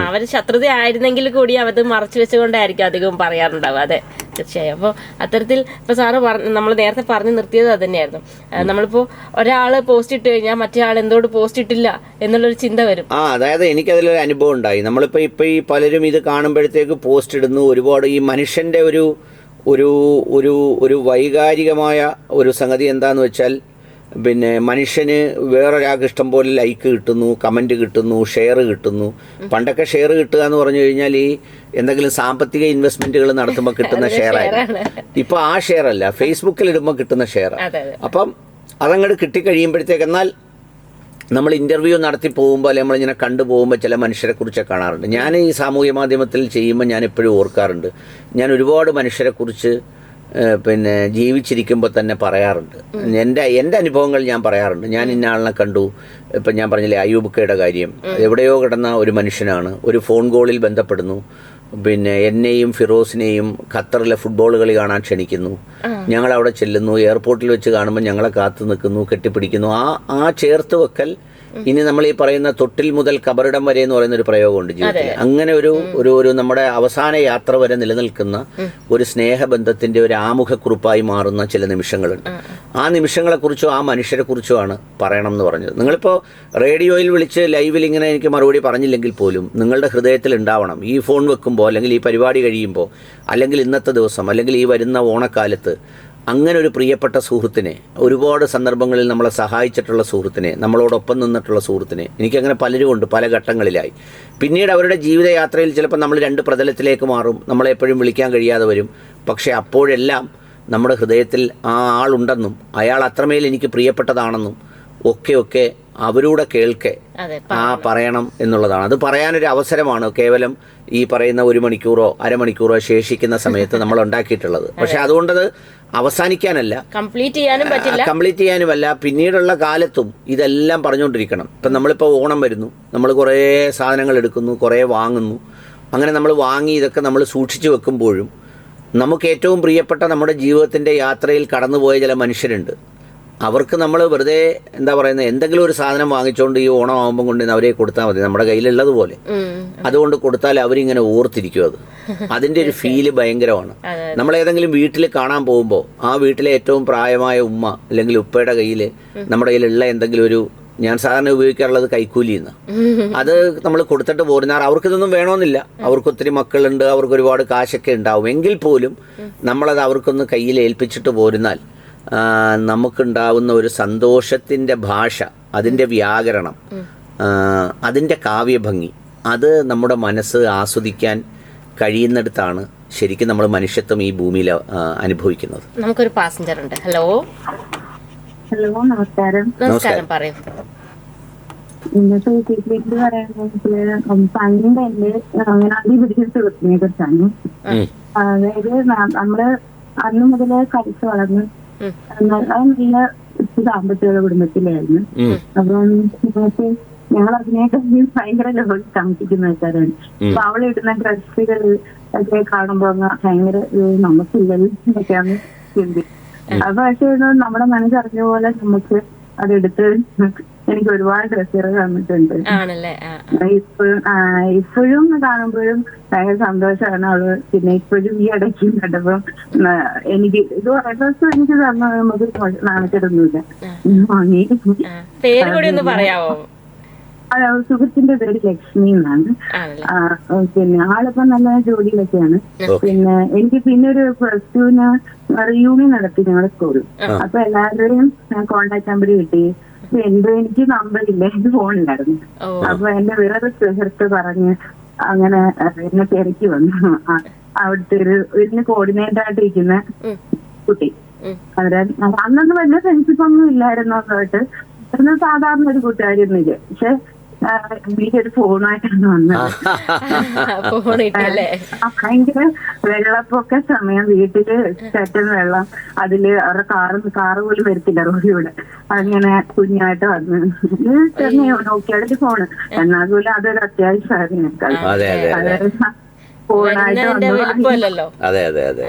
അവര് ശത്രുത ആയിരുന്നെങ്കിൽ കൂടി അത് മറച്ചു വെച്ചുകൊണ്ടായിരിക്കും അധികം പറയാറുണ്ടാവും. അതെ, തീർച്ചയായും. അപ്പോൾ അത്തരത്തിൽ ഇപ്പോൾ സാറ് നമ്മൾ നേരത്തെ പറഞ്ഞു നിർത്തിയത് അത് തന്നെയായിരുന്നു. നമ്മളിപ്പോൾ ഒരാള് പോസ്റ്റ് ഇട്ട് കഴിഞ്ഞാൽ മറ്റേ ആൾ എന്തുകൊണ്ട് പോസ്റ്റ് ഇട്ടില്ല എന്നുള്ളൊരു ചിന്ത വരും. അതായത് എനിക്കതിലൊരു അനുഭവം ഉണ്ടായി. നമ്മളിപ്പോൾ ഈ പലരും ഇത് കാണുമ്പോഴത്തേക്ക് പോസ്റ്റ് ഇടുന്നു. ഒരുപാട് ഈ മനുഷ്യൻ്റെ ഒരു വൈകാരികമായ ഒരു സംഗതി എന്താന്ന് വെച്ചാൽ, പിന്നെ മനുഷ്യന് വേറൊരാൾക്ക് ഇഷ്ടം പോലെ ലൈക്ക് കിട്ടുന്നു, കമൻറ്റ് കിട്ടുന്നു, ഷെയർ കിട്ടുന്നു. പണ്ടൊക്കെ ഷെയർ കിട്ടുക എന്ന് പറഞ്ഞു കഴിഞ്ഞാൽ ഈ എന്തെങ്കിലും സാമ്പത്തിക ഇൻവെസ്റ്റ്മെൻറ്റുകൾ നടത്തുമ്പോൾ കിട്ടുന്ന ഷെയറായിരുന്നു. ഇപ്പോൾ ആ ഷെയർ അല്ല, ഫേസ്ബുക്കിൽ ഇടുമ്പോൾ കിട്ടുന്ന ഷെയർ. അപ്പം അതങ്ങോട്ട് കിട്ടിക്കഴിയുമ്പോഴത്തേക്ക്, എന്നാൽ നമ്മൾ ഇൻ്റർവ്യൂ നടത്തി പോകുമ്പോൾ അല്ലെങ്കിൽ നമ്മളിങ്ങനെ കണ്ടുപോകുമ്പോൾ ചില മനുഷ്യരെക്കുറിച്ചൊക്കെ കാണാറുണ്ട്. ഞാൻ ഈ സാമൂഹ്യ മാധ്യമത്തിൽ ചെയ്യുമ്പോൾ ഞാൻ എപ്പോഴും ഓർക്കാറുണ്ട്, ഞാൻ ഒരുപാട് മനുഷ്യരെക്കുറിച്ച് പിന്നെ ജീവിച്ചിരിക്കുമ്പോൾ തന്നെ പറയാറുണ്ട്. എൻ്റെ അനുഭവങ്ങൾ ഞാൻ പറയാറുണ്ട്. ഞാൻ ഇന്ന ആളിനെ കണ്ടു. ഇപ്പം ഞാൻ പറഞ്ഞില്ലേ അയ്യൂബക്കയുടെ കാര്യം, എവിടെയോ കിടന്ന ഒരു മനുഷ്യനാണ്. ഒരു ഫോൺ കോളിൽ ബന്ധപ്പെടുന്നു. പിന്നെ എന്നെയും ഫിറോസിനെയും ഖത്തറിലെ ഫുട്ബോൾ കളി കാണാൻ ക്ഷണിക്കുന്നു. ഞങ്ങളവിടെ ചെല്ലുന്നു. എയർപോർട്ടിൽ വെച്ച് കാണുമ്പോൾ ഞങ്ങളെ കാത്തു നിൽക്കുന്നു, കെട്ടിപ്പിടിക്കുന്നു. ആ ചേർത്ത് വെക്കൽ ഇനി നമ്മൾ ഈ പറയുന്ന തൊട്ടിൽ മുതൽ കബറിടം വരെ എന്ന് പറയുന്ന ഒരു പ്രയോഗമുണ്ട് ജീവിതത്തിൽ. അങ്ങനെ ഒരു നമ്മുടെ അവസാന യാത്ര വരെ നിലനിൽക്കുന്ന ഒരു സ്നേഹബന്ധത്തിന്റെ ഒരു ആമുഖക്കുറിപ്പായി മാറുന്ന ചില നിമിഷങ്ങളുണ്ട്. ആ നിമിഷങ്ങളെക്കുറിച്ചോ ആ മനുഷ്യരെക്കുറിച്ചോ ആണ് പറയണം എന്ന് പറഞ്ഞത്. നിങ്ങളിപ്പോൾ റേഡിയോയിൽ വിളിച്ച് ലൈവിൽ ഇങ്ങനെ എനിക്ക് മറുപടി പറഞ്ഞില്ലെങ്കിൽ പോലും നിങ്ങളുടെ ഹൃദയത്തിൽ ഉണ്ടാവണം. ഈ ഫോൺ വെക്കുമ്പോൾ, അല്ലെങ്കിൽ ഈ പരിപാടി കഴിയുമ്പോൾ, അല്ലെങ്കിൽ ഇന്നത്തെ ദിവസം, അല്ലെങ്കിൽ ഈ വരുന്ന ഓണക്കാലത്ത് അങ്ങനെ ഒരു പ്രിയപ്പെട്ട സുഹൃത്തിനെ, ഒരുപാട് സന്ദർഭങ്ങളിൽ നമ്മളെ സഹായിച്ചിട്ടുള്ള സുഹൃത്തിനെ, നമ്മളോടൊപ്പം നിന്നിട്ടുള്ള സുഹൃത്തിനെ, എനിക്കങ്ങനെ പലരും ഉണ്ട് പല ഘട്ടങ്ങളിലായി. പിന്നീട് അവരുടെ ജീവിതയാത്രയിൽ ചിലപ്പോൾ നമ്മൾ രണ്ട് പ്രതലത്തിലേക്ക് മാറും, നമ്മളെപ്പോഴും വിളിക്കാൻ കഴിയാതെ വരും. പക്ഷേ അപ്പോഴെല്ലാം നമ്മുടെ ഹൃദയത്തിൽ ആ ആളുണ്ടെന്നും അയാൾ അത്രമേൽ എനിക്ക് പ്രിയപ്പെട്ടതാണെന്നും ഒക്കെ അവരുടെ കേൾക്കെ പറയണം എന്നുള്ളതാണ്. അത് പറയാനൊരു അവസരമാണ് കേവലം ഈ പറയുന്ന 1 മണിക്കൂറോ അരമണിക്കൂറോ ശേഷിക്കുന്ന സമയത്ത് നമ്മൾ ഉണ്ടാക്കിയിട്ടുള്ളത്. പക്ഷെ അതുകൊണ്ടത് അവസാനിക്കാനല്ല, കംപ്ലീറ്റ് ചെയ്യാനുമല്ല, പിന്നീടുള്ള കാലത്തും ഇതെല്ലാം പറഞ്ഞുകൊണ്ടിരിക്കണം. ഇപ്പം നമ്മളിപ്പോൾ ഓണം വരുന്നു, നമ്മൾ കുറേ സാധനങ്ങൾ എടുക്കുന്നു, കുറേ വാങ്ങുന്നു. അങ്ങനെ നമ്മൾ വാങ്ങി ഇതൊക്കെ നമ്മൾ സൂക്ഷിച്ചു വെക്കുമ്പോഴും നമുക്ക് ഏറ്റവും പ്രിയപ്പെട്ട നമ്മുടെ ജീവിതത്തിൻ്റെ യാത്രയിൽ കടന്നുപോയ ചില മനുഷ്യരുണ്ട്. അവർക്ക് നമ്മൾ വെറുതെ എന്താ പറയുന്നത്, എന്തെങ്കിലും ഒരു സാധനം വാങ്ങിച്ചുകൊണ്ട് ഈ ഓണം ആകുമ്പോൾ കൊണ്ട് അവരെ കൊടുത്താൽ മതി, നമ്മുടെ കയ്യിലുള്ളതുപോലെ. അതുകൊണ്ട് കൊടുത്താൽ അവരിങ്ങനെ ഓർത്തിരിക്കും. അതിൻ്റെ ഒരു ഫീല് ഭയങ്കരമാണ്. നമ്മളേതെങ്കിലും വീട്ടിൽ കാണാൻ പോകുമ്പോൾ ആ വീട്ടിലെ ഏറ്റവും പ്രായമായ ഉമ്മ അല്ലെങ്കിൽ ഉപ്പയുടെ കയ്യിൽ നമ്മുടെ കയ്യിലുള്ള എന്തെങ്കിലും ഞാൻ സാധാരണ ഉപയോഗിക്കാറുള്ളത് കൈക്കൂലിന്ന്, അത് നമ്മൾ കൊടുത്തിട്ട് പോരുന്നാർ. അവർക്കിതൊന്നും വേണമെന്നില്ല, അവർക്ക് ഒത്തിരി മക്കളുണ്ട്, അവർക്ക് ഒരുപാട് കാശൊക്കെ ഉണ്ടാവും. എങ്കിൽ പോലും നമ്മളത് അവർക്കൊന്ന് കയ്യിൽ ഏൽപ്പിച്ചിട്ട് പോരുന്നാൽ നമുക്കുണ്ടാവുന്ന ഒരു സന്തോഷത്തിൻ്റെ ഭാഷ അതിൻ്റെ വ്യാകരണം, അതിൻ്റെ കാവ്യഭംഗി, അത് നമ്മുടെ മനസ്സ് ആസ്വദിക്കാൻ കഴിയുന്നിടത്താണ് ശരിക്കും നമ്മൾ മനുഷ്യത്വം ഈ ഭൂമിയിൽ അനുഭവിക്കുന്നത്. നമുക്കൊരു പാസഞ്ചർ ഉണ്ട്. ഹലോ ഹലോ, നമസ്കാരം. നമസ്കാരം, പറയൂ. ഇന്നത്തെ വീട്ടിലേക്ക് പറയാനാണെങ്കില് പണ്ട് എന്റെ അങ്ങനെ അതിപിടിച്ച സുഹൃത്തിനെ കുറിച്ചാണ്. അതായത് നമ്മള് അന്ന് മുതലേ കളിച്ചു വളർന്ന് നല്ല സാമ്പത്തിക കുടുംബത്തിലായിരുന്നു. അപ്പം ഞങ്ങൾ അതിനെയൊക്കെ ഭയങ്കര ലെവലിൽ താമസിക്കുന്ന ആൾക്കാരാണ്. അപ്പൊ അവളിടുന്ന ഡ്രസ്സുകൾ ഒക്കെ കാണുമ്പോ ഭയങ്കര നമുക്കില്ലല്ലോ എന്നൊക്കെയാണ് ചിന്തിക്കും. അപ്പൊ പക്ഷേ നമ്മുടെ മനസ്സറിഞ്ഞ പോലെ നമുക്ക് അതെടുത്ത് എനിക്ക് ഒരുപാട് ഡ്രസ്സുകൾ തന്നിട്ടുണ്ട്. ഇപ്പോഴും കാണുമ്പോഴും ഭയങ്കര സന്തോഷമാണ് അവള്. പിന്നെ ഇപ്പോഴും ഈ ഇടയ്ക്ക് കണ്ടപ്പം എനിക്ക് ഇത് ഡ്രസ്സ് എനിക്ക് തന്ന നമുക്ക് നാണക്കെടൊന്നുമില്ല. വാങ്ങി. സുഹൃത്തിന്റെ പേര് ലക്ഷ്മി എന്നാണ്. പിന്നെ ആളിപ്പോ നല്ല ജോലിയിലൊക്കെയാണ്. പിന്നെ എനിക്ക് പിന്നെ ഒരു +2 റിയൂണിയൻ നടത്തി ഞങ്ങളുടെ സ്കൂളിൽ. അപ്പൊ എല്ലാവരുടെയും കോണ്ടാക്ട് നമ്പർ കിട്ടി. എനിക്ക് നമ്പറില്ല, എനിക്ക് ഫോണില്ലായിരുന്നു. അപ്പൊ എന്റെ വേറെ സുഹൃത്ത് പറഞ്ഞ് അങ്ങനെ എന്നെ തിരക്കി വന്നു. അവിടുത്തെ ഒരു കോർഡിനേറ്റർ ആയിട്ടിരിക്കുന്ന കുട്ടി. അന്നൊന്നും വലിയ ഫ്രണ്ട്ഷിപ്പ് ഒന്നും ഇല്ലായിരുന്നു. കേട്ട് സാധാരണ ഒരു കൂട്ടുകാരിയൊന്നുമില്ല. പക്ഷെ എനിക്കൊരു ഫോണായിട്ടാണ് വന്നത്. ഭയങ്കര വെള്ളപ്പൊക്ക സമയം, വീട്ടില് ചറ്റുന്ന വെള്ളം, അതില് അവരുടെ കാറ് പോലും വരത്തില്ല റോഡിലൂടെ. അങ്ങനെ കുഞ്ഞായിട്ട് വന്ന് നോക്കിയാൽ ഫോണ്. എന്നാൽ പോലും അതൊരു അത്യാവശ്യമായിരുന്നു. അതെ അതെ അതെ അതെ അതെ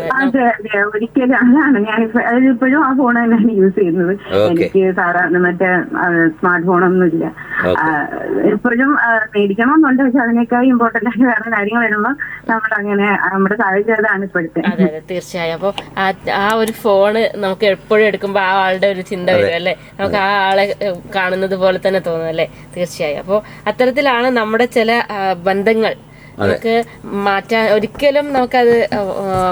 ഒരിക്കലും അതാണ് ഞാൻ അതിലിപ്പോഴും ആ ഫോൺ തന്നെയാണ് യൂസ് ചെയ്യുന്നത്. എനിക്ക് സാധാരണ മറ്റേ സ്മാർട്ട് ഫോണൊന്നും ഇല്ല. എപ്പോഴും മേടിക്കണമെന്നുണ്ട്. പക്ഷെ അതിനേക്കാൾ ഇമ്പോർട്ടന്റ് ആയിട്ട് വേറെ കാര്യങ്ങൾ വരുമ്പോ നമ്മൾ അങ്ങനെ നമ്മുടെ സാഹചര്യമാണ് ഇപ്പോഴത്തെ. അതെ അതെ തീർച്ചയായും. അപ്പൊ ആ ഒരു ഫോണ് നമുക്ക് എപ്പോഴും എടുക്കുമ്പോ ആ ആളുടെ ഒരു ചിന്ത വരും അല്ലെ, നമുക്ക് ആ ആളെ കാണുന്നത് പോലെ തന്നെ തോന്നും അല്ലെ. തീർച്ചയായും. അപ്പോൾ അത്തരത്തിലാണ് നമ്മുടെ ചില ബന്ധങ്ങൾ നമുക്ക് മാറ്റാൻ, ഒരിക്കലും നമുക്കത്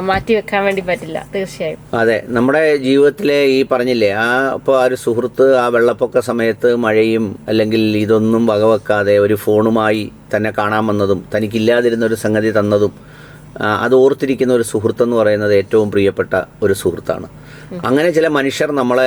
മാറ്റി വെക്കാൻ വേണ്ടി പറ്റില്ല. തീർച്ചയായും. അതെ, നമ്മുടെ ജീവിതത്തിലെ ഈ പറഞ്ഞില്ലേ ഇപ്പോൾ ആ ഒരു സുഹൃത്ത് ആ വെള്ളപ്പൊക്ക സമയത്ത് മഴയും അല്ലെങ്കിൽ ഇതൊന്നും വകവെക്കാതെ ഒരു ഫോണുമായി തന്നെ കാണാൻ വന്നതും തനിക്കില്ലാതിരുന്ന ഒരു സംഗതി തന്നതും അത് ഓർത്തിരിക്കുന്ന ഒരു സുഹൃത്തെന്ന് പറയുന്നത് ഏറ്റവും പ്രിയപ്പെട്ട ഒരു സുഹൃത്താണ്. അങ്ങനെ ചില മനുഷ്യർ നമ്മളെ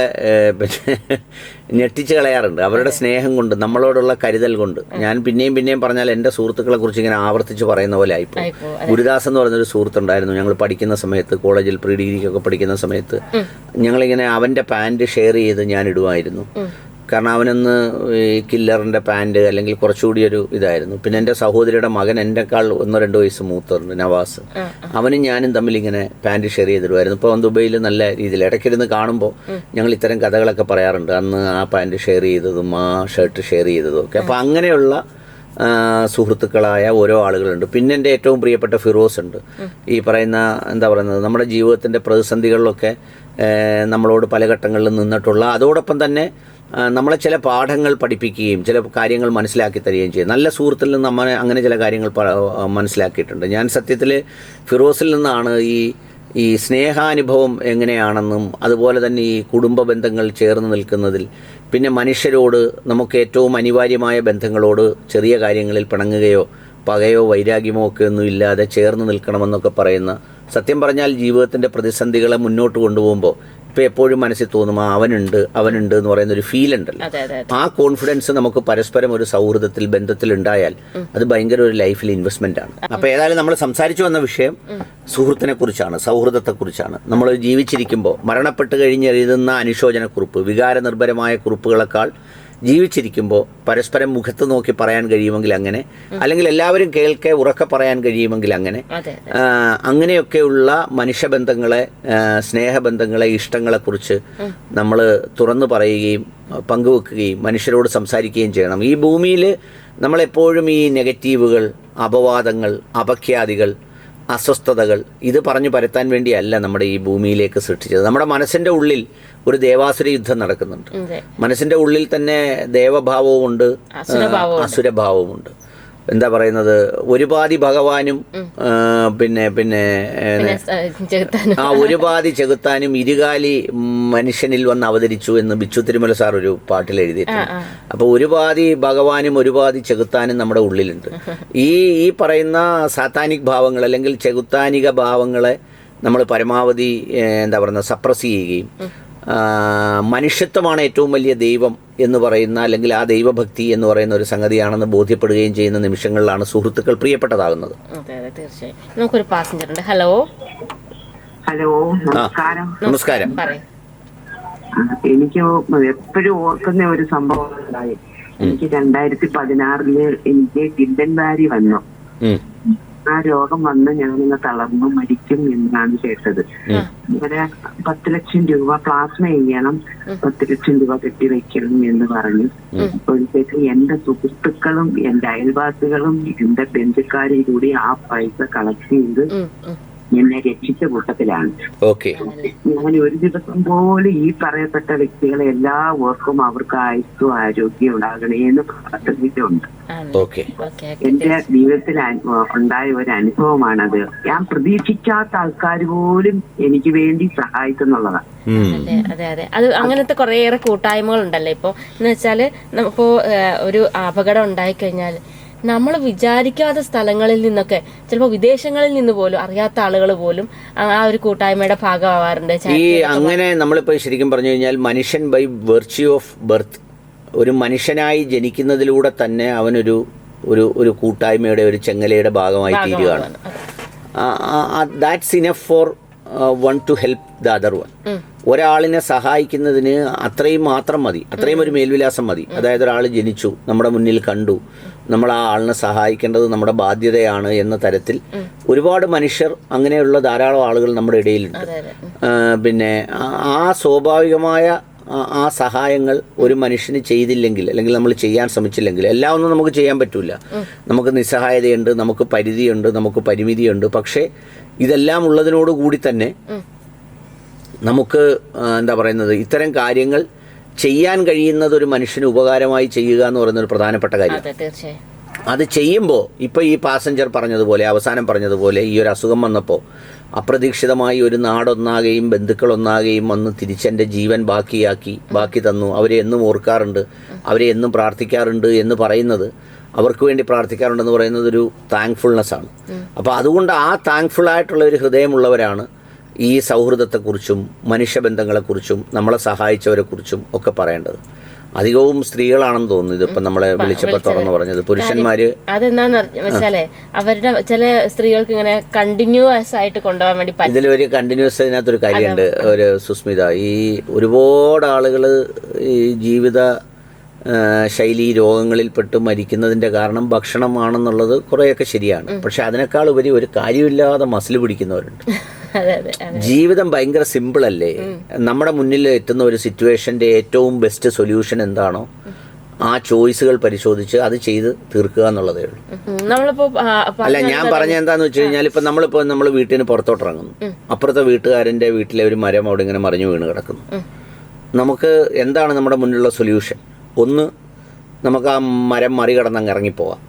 ഞെട്ടിച്ച് കളയാറുണ്ട് അവരുടെ സ്നേഹം കൊണ്ട്, നമ്മളോടുള്ള കരുതൽ കൊണ്ട്. ഞാൻ പിന്നെയും പറഞ്ഞാൽ എൻ്റെ സുഹൃത്തുക്കളെ കുറിച്ച് ഇങ്ങനെ ആവർത്തിച്ച് പറയുന്ന പോലെ ആയിപ്പോൾ. ഗുരുദാസ് എന്ന് പറയുന്നൊരു സുഹൃത്തുണ്ടായിരുന്നു. ഞങ്ങൾ പഠിക്കുന്ന സമയത്ത്, കോളേജിൽ പ്രീ ഡിഗ്രിക്കൊക്കെ പഠിക്കുന്ന സമയത്ത് ഞങ്ങളിങ്ങനെ അവൻ്റെ പാൻറ് ഷെയർ ചെയ്ത് ഞാൻ ഇടുമായിരുന്നു. കാരണം അവനൊന്ന് ഈ കില്ലറിൻ്റെ പാൻറ് അല്ലെങ്കിൽ കുറച്ചുകൂടി ഒരു ഇതായിരുന്നു. പിന്നെ എൻ്റെ സഹോദരിയുടെ മകൻ എന്നെക്കാൾ 1-2 വയസ്സ് മൂത്തുണ്ട്, നവാസ്. അവനും ഞാനും തമ്മിൽ ഇങ്ങനെ പാൻറ് ഷെയർ ചെയ്തിടുമായിരുന്നു. ഇപ്പോൾ ദുബൈയിൽ നല്ല രീതിയിൽ ഇടയ്ക്കിരുന്ന് കാണുമ്പോൾ ഞങ്ങൾ ഇത്തരം കഥകളൊക്കെ പറയാറുണ്ട്. അന്ന് ആ പാൻറ് ഷെയർ ചെയ്തതും ആ ഷർട്ട് ഷെയർ ചെയ്തതും ഒക്കെ. അപ്പോൾ അങ്ങനെയുള്ള സുഹൃത്തുക്കളായ ഓരോ ആളുകളുണ്ട്. പിന്നെ എൻ്റെ ഏറ്റവും പ്രിയപ്പെട്ട ഫിറോസ് ഉണ്ട്. ഈ പറയുന്ന എന്താ പറയുന്നത്, നമ്മുടെ ജീവിതത്തിൻ്റെ പ്രതിസന്ധികളിലൊക്കെ നമ്മളോട് പല ഘട്ടങ്ങളിലും നിന്നിട്ടുള്ള, അതോടൊപ്പം തന്നെ നമ്മളെ ചില പാഠങ്ങൾ പഠിപ്പിക്കുകയും ചില കാര്യങ്ങൾ മനസ്സിലാക്കി തരികയും ചെയ്യും. നല്ല സുഹൃത്തിൽ നിന്ന് നമ്മൾ അങ്ങനെ ചില കാര്യങ്ങൾ മനസ്സിലാക്കിയിട്ടുണ്ട്. ഞാൻ സത്യത്തിൽ ഫിറോസിൽ നിന്നാണ് ഈ സ്നേഹാനുഭവം എങ്ങനെയാണെന്നും അതുപോലെ തന്നെ ഈ കുടുംബ ബന്ധങ്ങൾ ചേർന്ന് നിൽക്കുന്നതിൽ, പിന്നെ മനുഷ്യരോട് നമുക്ക് ഏറ്റവും അനിവാര്യമായ ബന്ധങ്ങളോട് ചെറിയ കാര്യങ്ങളിൽ പിണങ്ങുകയോ പകയോ വൈരാഗ്യമോ ഒക്കെ ഒന്നും ഇല്ലാതെ ചേർന്ന് നിൽക്കണമെന്നൊക്കെ പറയുന്ന, സത്യം പറഞ്ഞാൽ ജീവിതത്തിൻ്റെ പ്രതിസന്ധികളെ മുന്നോട്ട് കൊണ്ടുപോകുമ്പോൾ ഇപ്പോൾ എപ്പോഴും മനസ്സിൽ തോന്നും അവനുണ്ട് എന്ന് പറയുന്ന ഒരു ഫീൽ ഉണ്ടല്ലോ. ആ കോൺഫിഡൻസ് നമുക്ക് പരസ്പരം ഒരു സൗഹൃദത്തിൽ ബന്ധത്തിൽ ഉണ്ടായാൽ അത് ഭയങ്കര ഒരു ലൈഫിൽ ഇൻവെസ്റ്റ്മെന്റ് ആണ്. അപ്പോൾ ഏതായാലും നമ്മൾ സംസാരിച്ചു വന്ന വിഷയം സുഹൃത്തിനെ കുറിച്ചാണ്, സൗഹൃദത്തെക്കുറിച്ചാണ്. നമ്മൾ ജീവിച്ചിരിക്കുമ്പോൾ മരണപ്പെട്ട് കഴിഞ്ഞ് എഴുതുന്ന അനുശോചനക്കുറിപ്പ്, വികാരനിർഭരമായ കുറിപ്പുകളെക്കാൾ ജീവിച്ചിരിക്കുമ്പോൾ പരസ്പരം മുഖത്ത് നോക്കി പറയാൻ കഴിയുമെങ്കിൽ അങ്ങനെ, അല്ലെങ്കിൽ എല്ലാവരും കേൾക്കെ ഉറക്കെ പറയാൻ കഴിയുമെങ്കിൽ അങ്ങനെ, അങ്ങനെയൊക്കെയുള്ള മനുഷ്യബന്ധങ്ങളെ, സ്നേഹബന്ധങ്ങളെ, ഇഷ്ടങ്ങളെക്കുറിച്ച് നമ്മൾ തുറന്നു പറയുകയും പങ്കുവെക്കുകയും മനുഷ്യരോട് സംസാരിക്കുകയും ചെയ്യണം. ഈ ഭൂമിയിൽ നമ്മളെപ്പോഴും ഈ നെഗറ്റീവുകൾ, അപവാദങ്ങൾ, അപഖ്യാതികൾ, അസ്വസ്ഥതകൾ ഇത് പറഞ്ഞു പരത്താൻ വേണ്ടിയല്ല നമ്മുടെ ഈ ഭൂമിയിലേക്ക് സൃഷ്ടിച്ചത്. നമ്മുടെ മനസ്സിൻ്റെ ഉള്ളിൽ ഒരു ദേവാസുര യുദ്ധം നടക്കുന്നുണ്ട്. മനസ്സിൻ്റെ ഉള്ളിൽ തന്നെ ദേവഭാവവും ഉണ്ട്, അസുരഭാവവും ഉണ്ട്. എന്താ പറയുന്നത്, ഒരുപാതി ഭഗവാനും പിന്നെ പിന്നെ ഒരുപാതി ചെകുത്താനും ഇരുകാലി മനുഷ്യനിൽ വന്ന് അവതരിച്ചു എന്ന് ബിച്ചു തിരുമല സാർ ഒരു പാട്ടിൽ എഴുതിയിട്ടുണ്ട്. അപ്പോൾ ഒരുപാതി ഭഗവാനും ഒരുപാതി ചെകുത്താനും നമ്മുടെ ഉള്ളിലുണ്ട്. ഈ പറയുന്ന സാത്താനിക് ഭാവങ്ങൾ അല്ലെങ്കിൽ ചെകുത്താനിക ഭാവങ്ങളെ നമ്മൾ പരമാവധി എന്താ പറയുക സപ്രസ് ചെയ്യുകയും മനുഷ്യത്വമാണ് ഏറ്റവും വലിയ ദൈവം എന്ന് പറയുന്ന അല്ലെങ്കിൽ ആ ദൈവഭക്തി എന്ന് പറയുന്ന ഒരു സംഗതിയാണെന്ന് ബോധ്യപ്പെടുകയും ചെയ്യുന്ന നിമിഷങ്ങളിലാണ് സുഹൃത്തുക്കൾ പ്രിയപ്പെട്ടതാകുന്നത്. തീർച്ചയായും. നമുക്കൊരു പാസഞ്ചർ ഉണ്ട്. ഹലോ. ഹലോ, നമസ്കാരം. നമസ്കാരം. എനിക്ക് എപ്പോഴും ഓർക്കുന്ന ഒരു സംഭവം ഉണ്ടായി. എനിക്ക് 2016 എനിക്ക് കിഡ്നൻബാരി വന്നു. ആ രോഗം വന്ന് ഞാനിന്ന് തളർന്നു മരിക്കും എന്നാണ് കേട്ടത്. ഇവരെ 10 ലക്ഷം രൂപ പ്ലാസ്മ ചെയ്യണം, 10 ലക്ഷം രൂപ കെട്ടിവെക്കണം എന്ന് പറഞ്ഞു. അപ്പോഴത്തേക്ക് എന്റെ സുഹൃത്തുക്കളും എന്റെ അയൽവാസികളും എന്റെ ബന്ധുക്കാരും കൂടി ആ പൈസ കളക്ട് ചെയ്ത് എന്നെ രക്ഷിച്ച കൂട്ടത്തിലാണ്. ഞാൻ ഒരു ദിവസം പോലും ഈ പറയപ്പെട്ട വ്യക്തികളെ എല്ലാവർക്കും അവർക്ക് ആയുസ്സും ആരോഗ്യം ഉണ്ടാകണേ എന്ന് പ്രാർത്ഥിച്ചിട്ടുണ്ട്. എന്റെ ജീവിതത്തിൽ ഉണ്ടായ ഒരു അനുഭവമാണത്. ഞാൻ പ്രതീക്ഷിക്കാത്ത ആൾക്കാർ പോലും എനിക്ക് വേണ്ടി സഹായിക്കുന്നുള്ളതാണ്. അതെ അതെ, അത് അങ്ങനത്തെ കുറേയേറെ കൂട്ടായ്മകൾ ഉണ്ടല്ലോ ഇപ്പൊ. എന്ന് വെച്ചാല് ഇപ്പോ ഒരു അപകടം ഉണ്ടായിക്കഴിഞ്ഞാൽ നമ്മൾ വിചാരിക്കാത്ത സ്ഥലങ്ങളിൽ നിന്നൊക്കെ, ചിലപ്പോൾ വിദേശങ്ങളിൽ നിന്ന് പോലും അറിയാത്ത ആളുകൾ പോലും ആ ഒരു കൂട്ടായ്മയുടെ ഭാഗമാവാറുണ്ട്. ഈ അങ്ങനെ നമ്മളിപ്പോൾ ശരിക്കും പറഞ്ഞു കഴിഞ്ഞാൽ മനുഷ്യൻ ബൈ വെർച്യൂ ഓഫ് ബർത്ത്, ഒരു മനുഷ്യനായി ജനിക്കുന്നതിലൂടെ തന്നെ അവനൊരു ഒരു കൂട്ടായ്മയുടെ ഒരു ചെങ്ങലയുടെ ഭാഗമായി തീരുകയാണ്. That's enough for one two help the other one. ഒരാളിനെ സഹായിക്കുന്നതിന് അത്രയും മാത്രം മതി, അത്രയും ഒരു മേൽവിലാസം മതി. അതായത് ഒരാൾ ജനിച്ചു, നമ്മുടെ മുന്നിൽ കണ്ടു, നമ്മൾ ആ ആളിനെ സഹായിക്കേണ്ടത് നമ്മുടെ ബാധ്യതയാണ് എന്ന തരത്തിൽ ഒരുപാട് മനുഷ്യർ, അങ്ങനെയുള്ള ധാരാളം ആളുകൾ നമ്മുടെ ഇടയിലുണ്ട്. പിന്നെ ആ സ്വാഭാവികമായ ആ സഹായങ്ങൾ ഒരു മനുഷ്യന് ചെയ്തില്ലെങ്കിൽ അല്ലെങ്കിൽ നമ്മൾ ചെയ്യാൻ ശ്രമിച്ചില്ലെങ്കിൽ, എല്ലാം ഒന്നും നമുക്ക് ചെയ്യാൻ പറ്റില്ല. നമുക്ക് നിസ്സഹായതയുണ്ട്, നമുക്ക് പരിധിയുണ്ട്, നമുക്ക് പരിമിതിയുണ്ട്. പക്ഷേ ഇതെല്ലാം ഉള്ളതിനോട് കൂടി തന്നെ നമുക്ക് എന്താ പറയുന്നത്, ഇത്തരം കാര്യങ്ങൾ ചെയ്യാൻ കഴിയുന്നത് ഒരു മനുഷ്യന് ഉപകാരമായി ചെയ്യുക എന്ന് പറയുന്ന ഒരു പ്രധാനപ്പെട്ട കാര്യം. അത് ചെയ്യുമ്പോൾ ഇപ്പോൾ ഈ പാസഞ്ചർ പറഞ്ഞതുപോലെ, അവസാനം പറഞ്ഞതുപോലെ, ഈ ഒരു അസുഖം വന്നപ്പോൾ അപ്രതീക്ഷിതമായി ഒരു നാടൊന്നാകെയും ബന്ധുക്കളൊന്നാകെയും വന്ന് തിരിച്ചെൻ്റെ ജീവൻ ബാക്കി തന്നു. അവരെ എന്നും ഓർക്കാറുണ്ട്, അവരെ എന്നും പ്രാർത്ഥിക്കാറുണ്ട് എന്ന് പറയുന്നത്, അവർക്ക് വേണ്ടി പ്രാർത്ഥിക്കാറുണ്ടെന്ന് പറയുന്നത് ഒരു താങ്ക്ഫുൾനെസ് ആണ്. അപ്പോൾ അതുകൊണ്ട് ആ താങ്ക്ഫുള്ളായിട്ടുള്ള ഒരു ഹൃദയമുള്ളവരാണ് ഈ സൗഹൃദത്തെക്കുറിച്ചും മനുഷ്യബന്ധങ്ങളെക്കുറിച്ചും നമ്മളെ സഹായിച്ചവരെക്കുറിച്ചും ഒക്കെ പറയേണ്ടത്. അധികവും സ്ത്രീകളാണെന്ന് തോന്നുന്നു. ഇതിപ്പോ നമ്മളെ വിളിച്ചപ്പോൾ തുറന്നു പറഞ്ഞത് പുരുഷന്മാര് അതെന്താന്ന് വെച്ചാലേ അവരുടെ ചില സ്ത്രീകൾക്ക് ഇങ്ങനെ കണ്ടിന്യൂസ് ആയിട്ട് കൊണ്ടുപോകാൻ വേണ്ടി ഇതിലൊരു കണ്ടിന്യൂസ് അതിനകത്തൊരു കാര്യമുണ്ട്. ഒരു സുസ്മിത, ഈ ഒരുപാട് ആളുകൾ ഈ ജീവിത ശൈലി രോഗങ്ങളിൽപ്പെട്ട് മരിക്കുന്നതിൻ്റെ കാരണം ഭക്ഷണമാണെന്നുള്ളത് കുറേയൊക്കെ ശരിയാണ്. പക്ഷെ അതിനേക്കാൾ ഉപരി ഒരു കാര്യമില്ലാതെ മസിൽ പിടിക്കുന്നവരുണ്ട്. ജീവിതം ഭയങ്കര സിമ്പിളല്ലേ? നമ്മുടെ മുന്നിൽ എത്തുന്ന ഒരു സിറ്റുവേഷൻ്റെ ഏറ്റവും ബെസ്റ്റ് സൊല്യൂഷൻ എന്താണോ ആ ചോയ്സുകൾ പരിശോധിച്ച് അത് ചെയ്ത് തീർക്കുക എന്നുള്ളതേ ഉള്ളൂ. അല്ല, ഞാൻ പറഞ്ഞ എന്താന്ന് വെച്ച് കഴിഞ്ഞാൽ, ഇപ്പം നമ്മൾ വീട്ടിന് പുറത്തോട്ടിറങ്ങുന്നു, അപ്പുറത്തെ വീട്ടുകാരൻ്റെ വീട്ടിലെ ഒരു മരം അവിടെ ഇങ്ങനെ മറിഞ്ഞു വീണ് കിടക്കുന്നു. നമുക്ക് എന്താണ് നമ്മുടെ മുന്നിലുള്ള സൊല്യൂഷൻ? ഒന്ന്, നമുക്ക് ആ മരം മറികടന്ന് അങ്ങ് ഇറങ്ങിപ്പോകാം,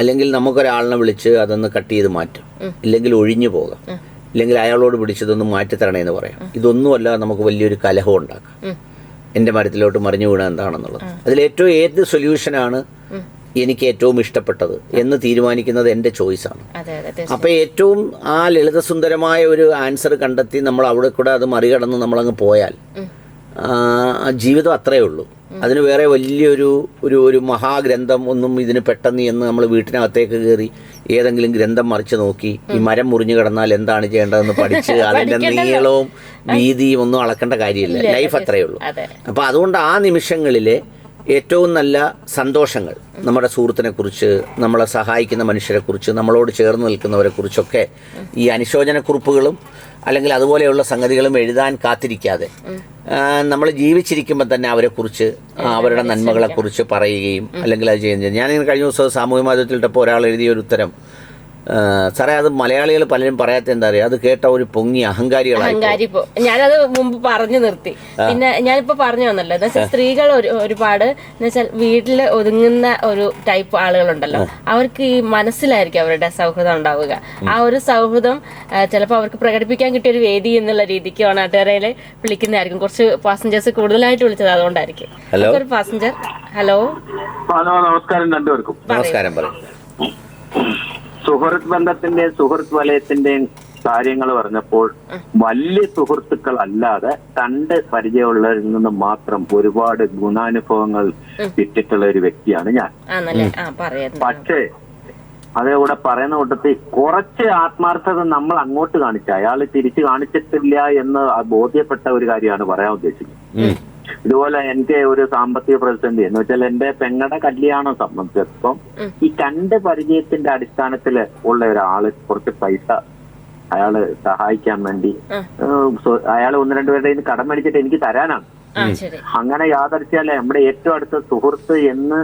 അല്ലെങ്കിൽ നമുക്കൊരാളിനെ വിളിച്ച് അതൊന്ന് കട്ട് ചെയ്ത് മാറ്റും, ഇല്ലെങ്കിൽ ഒഴിഞ്ഞു പോകാം, ഇല്ലെങ്കിൽ അയാളോട് പിടിച്ചതൊന്ന് മാറ്റിത്തരണേന്ന് പറയാം. ഇതൊന്നുമല്ല, നമുക്ക് വലിയൊരു കലഹം ഉണ്ടാക്കാം. എൻ്റെ മരത്തിലോട്ട് മറിഞ്ഞു വീണ എന്താണെന്നുള്ളത്. അതിലേറ്റവും ഏത് സൊല്യൂഷനാണ് എനിക്ക് ഏറ്റവും ഇഷ്ടപ്പെട്ടത് എന്ന് തീരുമാനിക്കുന്നത് എൻ്റെ ചോയ്സാണ്. അപ്പോൾ ഏറ്റവും ആ ലളിതസുന്ദരമായ ഒരു ആൻസർ കണ്ടെത്തി നമ്മൾ അവിടെ കൂടെ അത് മറികടന്ന് നമ്മളങ്ങ് പോയാൽ ജീവിതം അത്രയേ ഉള്ളൂ. അതിന് വേറെ വലിയൊരു ഒരു മഹാഗ്രന്ഥം ഒന്നും ഇതിന് പെട്ടെന്ന് എന്ന് നമ്മൾ വീട്ടിനകത്തേക്ക് കയറി ഏതെങ്കിലും ഗ്രന്ഥം മറിച്ച് നോക്കി ഈ മരം മുറിഞ്ഞു കിടന്നാൽ എന്താണ് ചെയ്യേണ്ടതെന്ന് പഠിച്ച് അതിൻ്റെ നീളവും വീതിയും ഒന്നും അളക്കേണ്ട കാര്യമില്ല. ലൈഫ് അത്രയേ ഉള്ളൂ. അപ്പോൾ അതുകൊണ്ട് ആ നിമിഷങ്ങളിലെ ഏറ്റവും നല്ല സന്തോഷങ്ങൾ നമ്മുടെ സുഹൃത്തിനെക്കുറിച്ച്, നമ്മളെ സഹായിക്കുന്ന മനുഷ്യരെക്കുറിച്ച്, നമ്മളോട് ചേർന്ന് നിൽക്കുന്നവരെക്കുറിച്ചൊക്കെ ഈ അനുശോചനക്കുറിപ്പുകളും അല്ലെങ്കിൽ അതുപോലെയുള്ള സംഗതികളും എഴുതാൻ കാത്തിരിക്കാതെ നമ്മൾ ജീവിച്ചിരിക്കുമ്പോൾ തന്നെ അവരെക്കുറിച്ച്, അവരുടെ നന്മകളെക്കുറിച്ച് പറയുകയും അല്ലെങ്കിൽ അത് ചെയ്യുന്നത്. ഞാനിങ്ങനെ കഴിഞ്ഞ ദിവസം സാമൂഹ്യ മാധ്യമത്തിലിട്ടപ്പോൾ ഒരാൾ എഴുതിയ ഒരു ഉത്തരം, സാറേ അത് മലയാളികൾ പലരും പറയാത്ത എന്താ പറയുക, അത് കേട്ട ഒരു പൊങ്ങി അഹങ്കാരികളായി. ഞാനത് മുമ്പ് പറഞ്ഞു നിർത്തി. പിന്നെ ഞാനിപ്പോ പറഞ്ഞു വന്നല്ലോ, എന്ന് വെച്ചാൽ സ്ത്രീകൾ ഒരുപാട് എന്ന് വെച്ചാൽ വീട്ടിൽ ഒതുങ്ങുന്ന ഒരു ടൈപ്പ് ആളുകളുണ്ടല്ലോ, അവർക്ക് ഈ മനസ്സിലായിരിക്കും അവരുടെ സൗഹൃദം ഉണ്ടാവുക. ആ ഒരു സൗഹൃദം ചിലപ്പോൾ അവർക്ക് പ്രകടിപ്പിക്കാൻ കിട്ടിയ ഒരു വേദി എന്നുള്ള രീതിക്ക് ഓണാട്ടുകരയില് വിളിക്കുന്നതായിരിക്കും. കുറച്ച് പാസഞ്ചേഴ്സ് കൂടുതലായിട്ട് വിളിച്ചത് അതുകൊണ്ടായിരിക്കും. ഒരു പാസഞ്ചർ. ഹലോ. നമസ്കാരം രണ്ടുപേർക്കും. നമസ്കാരം. പറയും. സുഹൃത്ത് ബന്ധത്തിന്റെയും സുഹൃത്ത് വലയത്തിന്റെയും കാര്യങ്ങൾ പറഞ്ഞപ്പോൾ വലിയ സുഹൃത്തുക്കൾ അല്ലാതെ കണ്ട് പരിചയമുള്ളവരിൽ നിന്ന് മാത്രം ഒരുപാട് ഗുണാനുഭവങ്ങൾ കിട്ടിയിട്ടുള്ള ഒരു വ്യക്തിയാണ് ഞാൻ. പക്ഷേ അതേകൂടെ പറയുന്ന കൂട്ടത്തിൽ കുറച്ച് ആത്മാർത്ഥത നമ്മൾ അങ്ങോട്ട് കാണിച്ച അയാൾ തിരിച്ചു കാണിച്ചിട്ടില്ല എന്ന് ബോധ്യപ്പെട്ട ഒരു കാര്യമാണ് പറയാൻ ഉദ്ദേശിക്കുന്നത്. ഇതുപോലെ എനിക്ക് ഒരു സാമ്പത്തിക പ്രതിസന്ധി എന്ന് വെച്ചാൽ എന്റെ പെങ്ങളുടെ കല്യാണം സംബന്ധിച്ചിടത്തോളം ഈ കണ്ട് പരിചയത്തിന്റെ അടിസ്ഥാനത്തിൽ ഉള്ള ഒരാള് കുറച്ച് പൈസ അയാള് സഹായിക്കാൻ വേണ്ടി അയാൾ 1-2 പേരുടെ കയ്യിൽ കടം മേടിച്ചിട്ട് എനിക്ക് തരാനാണ്. അങ്ങനെ യാദർച്ഛ്യാലെ നമ്മുടെ ഏറ്റവും അടുത്ത സുഹൃത്ത് എന്ന്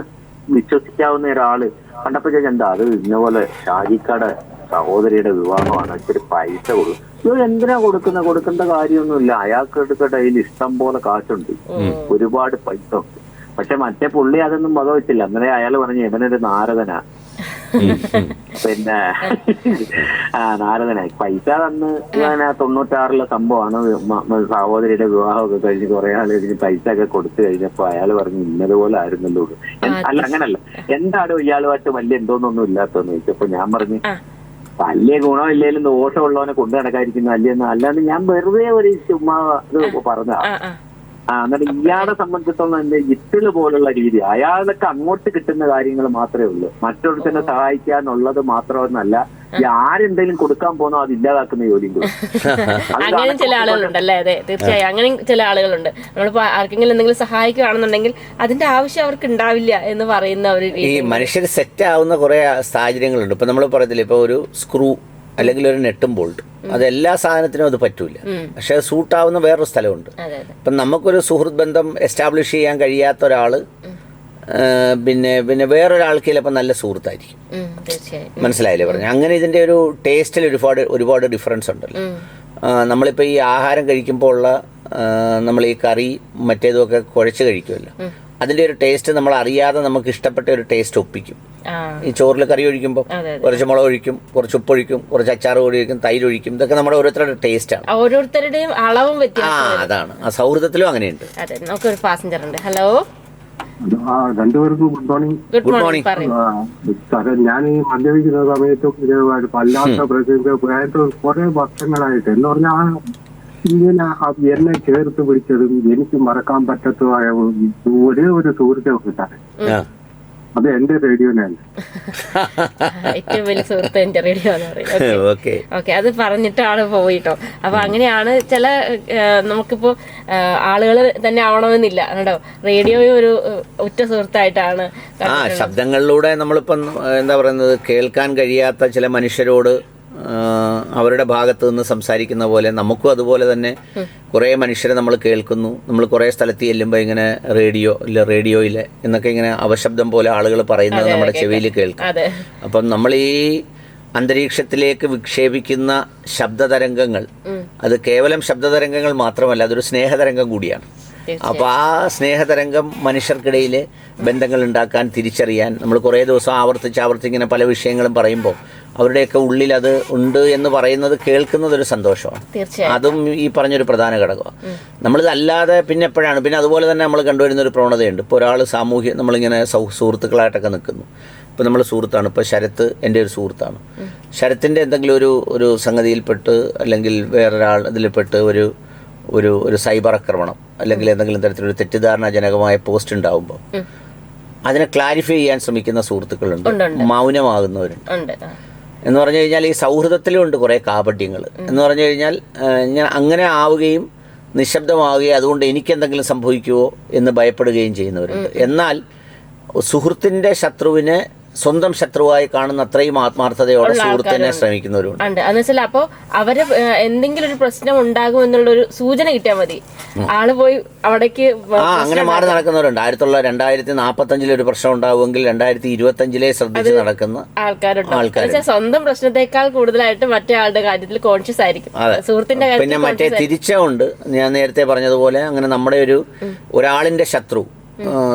വിശ്വസിക്കാവുന്ന ഒരാള് കണ്ടപ്പോ എന്താ അത് ഇന്നപോലെ ഷാജിക്കയുടെ സഹോദരിയുടെ വിവാഹമാണ്, ഇച്ചിരി പൈസ കൊടുക്കും. ഇത് എന്തിനാ കൊടുക്കേണ്ട കാര്യമൊന്നുമില്ല, അയാൾക്ക് എടുക്കട്ടെ, കയ്യിൽ ഇഷ്ടം പോലെ കാശുണ്ട്, ഒരുപാട് പൈസ ഉണ്ട്. പക്ഷെ മറ്റേ പുള്ളി അതൊന്നും വകവെച്ചില്ല. അന്നേരം അയാൾ പറഞ്ഞു ഇവനൊരു നാരദനാ. പിന്നെ നാരദനായി പൈസ തന്ന് 96 സംഭവമാണ്. സഹോദരിയുടെ വിവാഹമൊക്കെ കഴിഞ്ഞ് കുറെ ആൾ കഴിഞ്ഞ് പൈസ ഒക്കെ കൊടുത്തു കഴിഞ്ഞപ്പോ അയാൾ പറഞ്ഞു ഇന്നതുപോലെ ആയിരുന്നല്ലോ. അല്ല അങ്ങനല്ല, എന്താണോ ഇയാളുമായിട്ട് വലിയ എന്തോന്നൊന്നും ഇല്ലാത്തതെന്ന് ചോദിച്ചപ്പോ ഞാൻ പറഞ്ഞു വലിയ ഗുണമില്ലേലും ദോഷമുള്ളവനെ കൊണ്ടു നടക്കാതിരിക്കുന്നു അല്ലെന്ന്. അല്ലാണ്ട് ഞാൻ വെറുതെ ഒരു ചുമ്മാ ഇത് പറഞ്ഞതാ. എന്നിട്ട് ഇയാളെ സംബന്ധിച്ചിടത്തോളം എന്റെ ഇത്തിള് പോലുള്ള രീതി, അയാൾക്ക് അങ്ങോട്ട് കിട്ടുന്ന കാര്യങ്ങൾ മാത്രമേ ഉള്ളൂ, മറ്റൊരുത്തനെ സഹായിക്കാനുള്ളത് മാത്രമൊന്നല്ല. ആരെന്തെങ്കിലും കൊടുക്കാൻ പോകുന്നോ അത് ഇല്ലാതാക്കുന്ന ജോലിയും കൂടെ. അങ്ങനെ ചില ആളുകളുണ്ടല്ലേ? അതെ, തീർച്ചയായും അങ്ങനെയും ചില ആളുകളുണ്ട്. നമ്മളിപ്പോ ആർക്കെങ്കിലും എന്തെങ്കിലും സഹായിക്കുകയാണെന്നുണ്ടെങ്കിൽ അതിന്റെ ആവശ്യം അവർക്ക് ഉണ്ടാവില്ല എന്ന് പറയുന്ന ഒരു ഈ മനുഷ്യർ സെറ്റ് ആവുന്ന കുറെ സാഹചര്യങ്ങളുണ്ട്. ഇപ്പൊ നമ്മൾ പറയത്തില്ല, ഇപ്പൊ ഒരു സ്ക്രൂ അല്ലെങ്കിൽ ഒരു നെട്ടും ബോൾട്ട്, അത് എല്ലാ സാധനത്തിനും അത് പറ്റൂല. പക്ഷെ സൂട്ടാവുന്ന വേറൊരു സ്ഥലമുണ്ട്. ഇപ്പം നമുക്കൊരു സുഹൃത്ത് ബന്ധം എസ്റ്റാബ്ലിഷ് ചെയ്യാൻ കഴിയാത്ത ഒരാള് പിന്നെ വേറൊരാൾക്ക് ചിലപ്പോൾ നല്ല സുഹൃത്തായിരിക്കും. മനസ്സിലായില്ലേ പറഞ്ഞു? അങ്ങനെ ഇതിന്റെ ഒരു ടേസ്റ്റിൽ ഒരുപാട് ഡിഫറൻസ് ഉണ്ടല്ലോ. നമ്മളിപ്പോൾ ഈ ആഹാരം കഴിക്കുമ്പോൾ ഉള്ള നമ്മൾ ഈ കറി മറ്റേതുമൊക്കെ കുഴച്ച് കഴിക്കുമല്ലോ, അതിന്റെ ഒരു ടേസ്റ്റ് നമ്മൾ അറിയാതെ നമുക്ക് ഇഷ്ടപ്പെട്ട ഒരു ടേസ്റ്റ് ഒപ്പിക്കും. ഈ ചോറിൽ കറി ഒഴിക്കുമ്പോൾ കുറച്ച് മുളക് ഒഴിക്കും, കുറച്ച് ഉപ്പൊഴിക്കും, കുറച്ച് അച്ചാർ പൊടി ഒഴിക്കും, തൈര് ഒഴിക്കും. ഇതൊക്കെ നമ്മുടെ ഓരോരുത്തരുടെ ടേസ്റ്റ് ആണ്, ഓരോരുത്തരുടെയും അളവും വ്യത്യാസം. അതാണ് ആ സൗഹൃദത്തിലും അങ്ങനെയുണ്ട്. അതെ, നമുക്കൊരു പാസഞ്ചർ ഉണ്ട്. ഹലോ. രണ്ടുപേർക്കും ഗുഡ് മോർണിംഗ്. Good morning. സാറേ, ഞാൻ ഈ മദ്യപിക്കുന്ന സമയത്തും വല്ലാത്ത പ്രത്യേകിച്ച് കുറെ വർഷങ്ങളായിട്ട് എന്ന് പറഞ്ഞാൽ ഇങ്ങനെ എന്നെ ചേർത്ത് പിടിച്ചതും എനിക്ക് മറക്കാൻ പറ്റത്തതായ ഒരേ ഒരു സുഹൃത്തെ കിട്ടാൻ, അത് എന്റെ റേഡിയോനാണ്. ഏറ്റവും വലിയ സുഹൃത്ത് എന്റെ റേഡിയോ എന്ന് പറയും. ഓക്കെ, അത് പറഞ്ഞിട്ടാണ് പോയിട്ടോ. അപ്പൊ അങ്ങനെയാണ് ചില നമുക്കിപ്പോ ആളുകൾ തന്നെ ആവണമെന്നില്ല കേട്ടോ. റേഡിയോയും ഒരു ഉറ്റ സുഹൃത്തായിട്ടാണ്. ശബ്ദങ്ങളിലൂടെ നമ്മളിപ്പം എന്താ പറയുന്നത്, കേൾക്കാൻ കഴിയാത്ത ചില മനുഷ്യരോട് അവരുടെ ഭാഗത്ത് നിന്ന് സംസാരിക്കുന്ന പോലെ നമുക്കും അതുപോലെ തന്നെ കുറേ മനുഷ്യരെ നമ്മൾ കേൾക്കുന്നു. നമ്മൾ കുറേ സ്ഥലത്ത് ചെല്ലുമ്പോൾ ഇങ്ങനെ റേഡിയോയിലെ എന്നൊക്കെ ഇങ്ങനെ അവശബ്ദം പോലെ ആളുകൾ പറയുന്നത് നമ്മുടെ ചെവിയിൽ കേൾക്കും. അപ്പം നമ്മൾ ഈ അന്തരീക്ഷത്തിലേക്ക് വിക്ഷേപിക്കുന്ന ശബ്ദതരംഗങ്ങൾ, അത് കേവലം ശബ്ദതരംഗങ്ങൾ മാത്രമല്ല, അതൊരു സ്നേഹതരംഗം കൂടിയാണ്. അപ്പോൾ ആ സ്നേഹതരംഗം മനുഷ്യർക്കിടയിൽ ബന്ധങ്ങൾ ഉണ്ടാക്കാൻ, തിരിച്ചറിയാൻ നമ്മൾ കുറേ ദിവസം ആവർത്തിച്ച് ഇങ്ങനെ പല വിഷയങ്ങളും പറയുമ്പോൾ അവരുടെയൊക്കെ ഉള്ളിൽ അത് ഉണ്ട് എന്ന് പറയുന്നത് കേൾക്കുന്നത് ഒരു സന്തോഷമാണ്. അതും ഈ പറഞ്ഞൊരു പ്രധാന ഘടകമാണ്. നമ്മളിതല്ലാതെ പിന്നെ എപ്പോഴാണ് പിന്നെ അതുപോലെ തന്നെ നമ്മൾ കണ്ടുവരുന്നൊരു പ്രവണതയുണ്ട്. ഇപ്പോൾ ഒരാൾ നമ്മളിങ്ങനെ സുഹൃത്തുക്കളായിട്ടൊക്കെ നിൽക്കുന്നു. ഇപ്പോൾ നമ്മൾ സുഹൃത്താണ്, ഇപ്പോൾ ശരത്ത് എൻ്റെ ഒരു സുഹൃത്താണ്. ശരത്തിൻ്റെ എന്തെങ്കിലും ഒരു സംഗതിയിൽപ്പെട്ട് അല്ലെങ്കിൽ വേറൊരാൾ ഇതിൽപ്പെട്ട് ഒരു സൈബർ ആക്രമണം അല്ലെങ്കിൽ എന്തെങ്കിലും തരത്തിലൊരു തെറ്റിദ്ധാരണാജനകമായ പോസ്റ്റ് ഉണ്ടാവുമ്പോൾ അതിനെ ക്ലാരിഫൈ ചെയ്യാൻ ശ്രമിക്കുന്ന സുഹൃത്തുക്കളുണ്ട്, മൗനമാകുന്നവരുണ്ട്. എന്ന് പറഞ്ഞു കഴിഞ്ഞാൽ ഈ സൗഹൃദത്തിലും ഉണ്ട് കുറേ കാപട്യങ്ങൾ. എന്ന് പറഞ്ഞു കഴിഞ്ഞാൽ ഞാൻ അങ്ങനെ ആവുകയും നിശബ്ദമാവുകയും അതുകൊണ്ട് എനിക്കെന്തെങ്കിലും സംഭവിക്കുമോ എന്ന് ഭയപ്പെടുകയും ചെയ്യുന്നവരുണ്ട്. എന്നാൽ സുഹൃത്തിൻ്റെ ശത്രുവിനെ സ്വന്തം ശത്രുവായി കാണുന്ന അത്രയും ആത്മാർത്ഥതയോടെ സുഹൃത്തിനെ ശ്രമിക്കുന്നവരുണ്ട്. എന്ന് വെച്ചാൽ അപ്പൊ അവര് എന്തെങ്കിലും ഒരു പ്രശ്നം ഉണ്ടാകും എന്നുള്ളൊരു സൂചന കിട്ടിയാൽ മതി, ആള് പോയി അവിടേക്ക് അങ്ങനെ മാറി നടക്കുന്നവരുണ്ട്. 2045 ഒരു പ്രശ്നം ഉണ്ടാവുമെങ്കിൽ 2025 ശ്രദ്ധിച്ച് നടക്കുന്ന ആൾക്കാരുണ്ട്. സ്വന്തം പ്രശ്നത്തെക്കാൾ കൂടുതലായിട്ട് മറ്റേ ആളുടെ കാര്യത്തിൽ കോൺഷ്യസ് ആയിരിക്കും, സുഹൃത്തിന്റെ കാര്യത്തിൽ. പിന്നെ മറ്റേ തിരിച്ചുണ്ട്, ഞാൻ നേരത്തെ പറഞ്ഞതുപോലെ അങ്ങനെ നമ്മുടെ ഒരാളിന്റെ ശത്രു,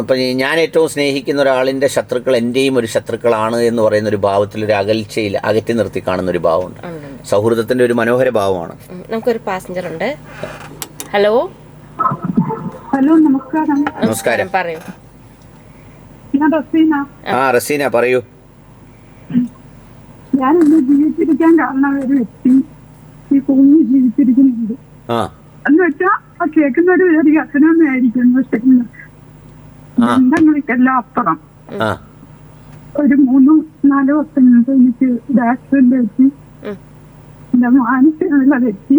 ഇപ്പം ഞാൻ ഏറ്റവും സ്നേഹിക്കുന്ന ഒരാളിൻ്റെ ശത്രുക്കൾ എൻ്റെയും ഒരു ശത്രുക്കളാണ് എന്ന് പറയുന്ന ഒരു ഭാവത്തിൽ, ഒരു അകൽച്ചയിൽ അകറ്റി നിർത്തി കാണുന്ന ഒരു ഭാവമുണ്ട്. സൗഹൃദത്തിൻ്റെ ഒരു മനോഹര ഭാവമാണ്. നമുക്കൊരു പാസഞ്ചർ ഉണ്ട്. ഹലോ. ഹലോ, നമസ്കാരം. നമസ്കാരം, പറയൂ. ഞാൻ റസീന. റസീന പറയൂ. ഞാൻ ഇന്ന് ജീവിച്ചിരിക്കാൻ കാരണം ഒരു വ്യക്തി ഈ ഭൂമി ജീവിച്ചിരിക്കുന്നുണ്ട് എന്ന് വെച്ചാൽ ആ കേൾക്കുന്നൊരു ഒരു അച്ഛനമ്മയായിരിക്കും. പക്ഷേ ബന്ധങ്ങൾക്കെല്ലാം അപ്പുറം ഒരു 3-4 വർഷം മുമ്പ് എനിക്ക് ഒരു ആക്സിഡന്റ് പറ്റി, എന്റെ മാനസികമുള്ള വ്യക്തി.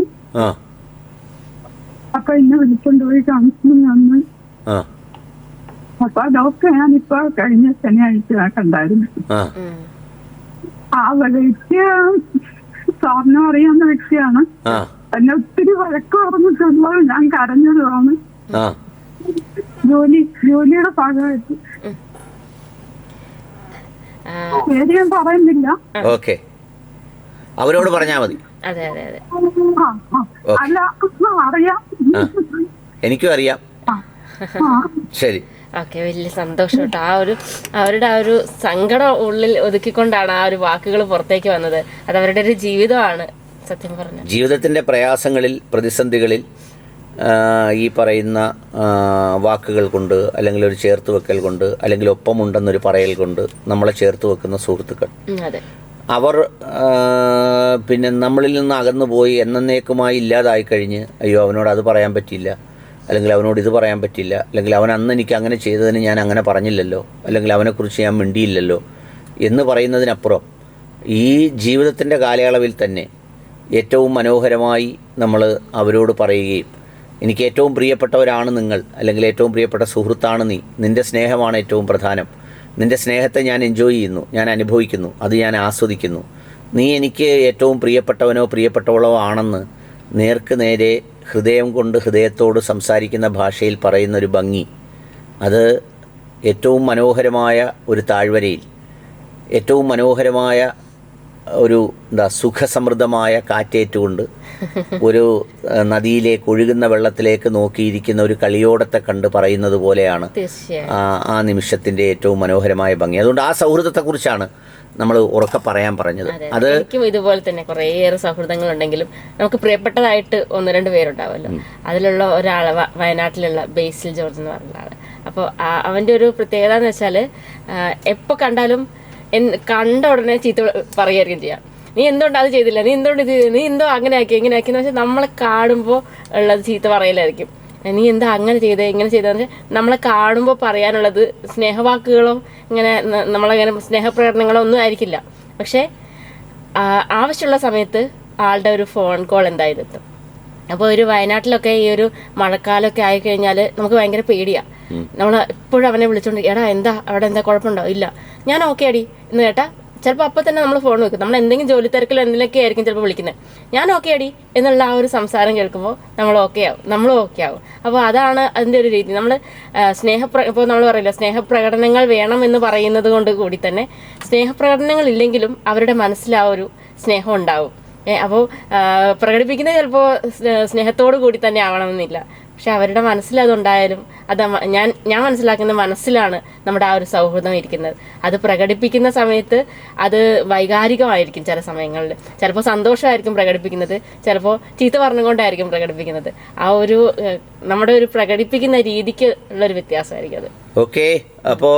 അപ്പൊ എന്നെ വിളിക്കൊണ്ടുപോയി കൗൺസിലിംഗ് വന്ന്. അപ്പൊ ഡോക്ടറെ ഞാനിപ്പോ കഴിഞ്ഞ ശനിയാഴ്ച കണ്ടായിരുന്നു. ആ വ്യക്തി സാറിനും അറിയാവുന്ന വ്യക്തിയാണ്. എന്നെ ഒത്തിരി വഴക്ക് പറഞ്ഞിട്ടുള്ളത് ഞാൻ കരഞ്ഞതുമാണ്. ജോലിയുടെ ഭാഗമായിട്ട് പേര് ഞാൻ പറയുന്നില്ല. ഓക്കെ, അവരോട് പറഞ്ഞാ മതി. അല്ല, അറിയാം, എനിക്കും അറിയാം. ശരി, ഓക്കെ. വലിയ സന്തോഷം കേട്ടോ. അവരുടെ ആ ഒരു സങ്കടം ഉള്ളിൽ ഒതുക്കിക്കൊണ്ടാണ് ആ ഒരു വാക്കുകൾ പുറത്തേക്ക് വന്നത്. അത് അവരുടെ ഒരു ജീവിതമാണ്. സത്യം പറഞ്ഞ ജീവിതത്തിന്റെ പ്രയാസങ്ങളിൽ, പ്രതിസന്ധികളിൽ ഈ പറയുന്ന വാക്കുകൾ കൊണ്ട്, അല്ലെങ്കിൽ ഒരു ചേർത്ത് വെക്കൽ കൊണ്ട്, അല്ലെങ്കിൽ ഒപ്പമുണ്ടെന്നൊരു പറയൽ കൊണ്ട് നമ്മളെ ചേർത്ത് വെക്കുന്ന സുഹൃത്തുക്കൾ, അവർ പിന്നെ നമ്മളിൽ നിന്ന് അകന്നു പോയി എന്നേക്കുമായി ഇല്ലാതായി കഴിഞ്ഞ്, അയ്യോ അവനോട് അത് പറയാൻ പറ്റില്ല, അല്ലെങ്കിൽ അവനോട് ഇത് പറയാൻ പറ്റില്ല, അല്ലെങ്കിൽ അവൻ അന്ന് എനിക്ക് അങ്ങനെ ചെയ്തതിന് ഞാൻ അങ്ങനെ പറഞ്ഞില്ലല്ലോ, അല്ലെങ്കിൽ അവനെക്കുറിച്ച് ഞാൻ മിണ്ടിയില്ലല്ലോ എന്ന് പറയുന്നതിനപ്പുറം ഈ ജീവിതത്തിൻ്റെ കാലയളവിൽ തന്നെ ഏറ്റവും മനോഹരമായി നമ്മൾ അവരോട് പറയുകയും, എനിക്ക് ഏറ്റവും പ്രിയപ്പെട്ടവരാണ് നിങ്ങൾ, അല്ലെങ്കിൽ ഏറ്റവും പ്രിയപ്പെട്ട സുഹൃത്താണ് നീ, നിൻ്റെ സ്നേഹമാണ് ഏറ്റവും പ്രധാനം, നിൻ്റെ സ്നേഹത്തെ ഞാൻ എൻജോയ് ചെയ്യുന്നു, ഞാൻ അനുഭവിക്കുന്നു, അത് ഞാൻ ആസ്വദിക്കുന്നു, നീ എനിക്ക് ഏറ്റവും പ്രിയപ്പെട്ടവനോ പ്രിയപ്പെട്ടവളോ ആണെന്ന് നേർക്ക് നേരെ ഹൃദയം കൊണ്ട് ഹൃദയത്തോട് സംസാരിക്കുന്ന ഭാഷയിൽ പറയുന്നൊരു ഭംഗി, അത് ഏറ്റവും മനോഹരമായ ഒരു താഴ്വരയിൽ, ഏറ്റവും മനോഹരമായ ഒരു സുഖസമൃദ്ധമായ കാറ്റേറ്റുകൊണ്ട് ഒരു നദിയിലേക്ക് ഒഴുകുന്ന വെള്ളത്തിലേക്ക് നോക്കിയിരിക്കുന്ന ഒരു കളിയോടത്തെ കണ്ട് പറയുന്നത് പോലെയാണ് ആ നിമിഷത്തിന്റെ ഏറ്റവും മനോഹരമായ ഭംഗി. അതുകൊണ്ട് ആ സൗഹൃദത്തെക്കുറിച്ചാണ് നമ്മൾ ഉറക്കെ പറയാൻ പറഞ്ഞത്. അത് എനിക്കും ഇതുപോലെ തന്നെ കുറേയേറെ സൗഹൃദങ്ങൾ ഉണ്ടെങ്കിലും നമുക്ക് പ്രിയപ്പെട്ടതായിട്ട് 1-2 പേരുണ്ടാവുമല്ലോ. അതിലുള്ള ഒരാൾ വയനാട്ടിലുള്ള ബേസിൽ ജോർജ് എന്ന് പറഞ്ഞ ആള്. അപ്പോൾ അവന്റെ ഒരു പ്രത്യേകത എന്ന് വെച്ചാൽ എപ്പോൾ കണ്ടാലും കണ്ട ഉടനെ ചീത്ത പറയുകയായിരിക്കും ചെയ്യാം. നീ എന്തുകൊണ്ട് അത് ചെയ്തില്ല, നീ എന്തുകൊണ്ട് ഇത്, നീ എന്തോ അങ്ങനെ ആക്കി ഇങ്ങനെ ആക്കിയെന്ന് വെച്ചാൽ നമ്മളെ കാണുമ്പോൾ ഉള്ളത് ചീത്ത പറയലായിരിക്കും. നീ എന്താ അങ്ങനെ ചെയ്തേ ഇങ്ങനെ ചെയ്തതെന്ന് വെച്ചാൽ നമ്മളെ കാണുമ്പോൾ പറയാനുള്ളത് സ്നേഹവാക്കുകളോ ഇങ്ങനെ നമ്മളങ്ങനെ സ്നേഹപ്രകടനങ്ങളോ ഒന്നും ആയിരിക്കില്ല. പക്ഷേ ആവശ്യമുള്ള സമയത്ത് ആളുടെ ഒരു ഫോൺ കോൾ എന്തായാലും എത്തും. അപ്പോൾ ഒരു വയനാട്ടിലൊക്കെ ഈ ഒരു മഴക്കാലമൊക്കെ ആയിക്കഴിഞ്ഞാൽ നമുക്ക് ഭയങ്കര പേടിയാണ്. നമ്മൾ എപ്പോഴും അവനെ വിളിച്ചോണ്ട് എടാ എന്താ അവിടെ എന്താ കുഴപ്പമുണ്ടോ, ഇല്ല ഞാൻ ഓക്കെ അടി എന്ന് കേട്ടാൽ ചിലപ്പോൾ അപ്പം തന്നെ നമ്മൾ ഫോൺ വെക്കും. നമ്മൾ എന്തെങ്കിലും ജോലി തിരക്കിലോ എന്തിനൊക്കെ ആയിരിക്കും ചിലപ്പോൾ വിളിക്കുന്നത്. ഞാൻ ഓക്കെ അടി എന്നുള്ള ആ ഒരു സംസാരം കേൾക്കുമ്പോൾ നമ്മളും ഓക്കെ ആവും. അപ്പോൾ അതാണ് അതിൻ്റെ ഒരു രീതി. നമ്മൾ ഇപ്പോൾ നമ്മൾ പറയില്ല സ്നേഹപ്രകടനങ്ങൾ വേണം എന്ന് പറയുന്നത് കൊണ്ട് കൂടി തന്നെ സ്നേഹപ്രകടനങ്ങൾ ഇല്ലെങ്കിലും അവരുടെ മനസ്സിൽ ആ ഒരു സ്നേഹം ഉണ്ടാവും. അപ്പോൾ പ്രകടിപ്പിക്കുന്നത് ചിലപ്പോൾ സ്നേഹത്തോടു കൂടി തന്നെ ആവണമെന്നില്ല. പക്ഷെ അവരുടെ മനസ്സിൽ അതുണ്ടായാലും അത് ഞാൻ മനസ്സിലാക്കുന്ന മനസ്സിലാണ് നമ്മുടെ ആ ഒരു സൗഹൃദം ഇരിക്കുന്നത്. അത് പ്രകടിപ്പിക്കുന്ന സമയത്ത് അത് വൈകാരികമായിരിക്കും. ചില സമയങ്ങളിൽ ചിലപ്പോൾ സന്തോഷമായിരിക്കും പ്രകടിപ്പിക്കുന്നത്, ചിലപ്പോൾ ചീത്ത പറഞ്ഞുകൊണ്ടായിരിക്കും പ്രകടിപ്പിക്കുന്നത്. ആ ഒരു നമ്മുടെ ഒരു പ്രകടിപ്പിക്കുന്ന രീതിക്ക് ഉള്ളൊരു വ്യത്യാസമായിരിക്കും അത്. ഓക്കെ, അപ്പോൾ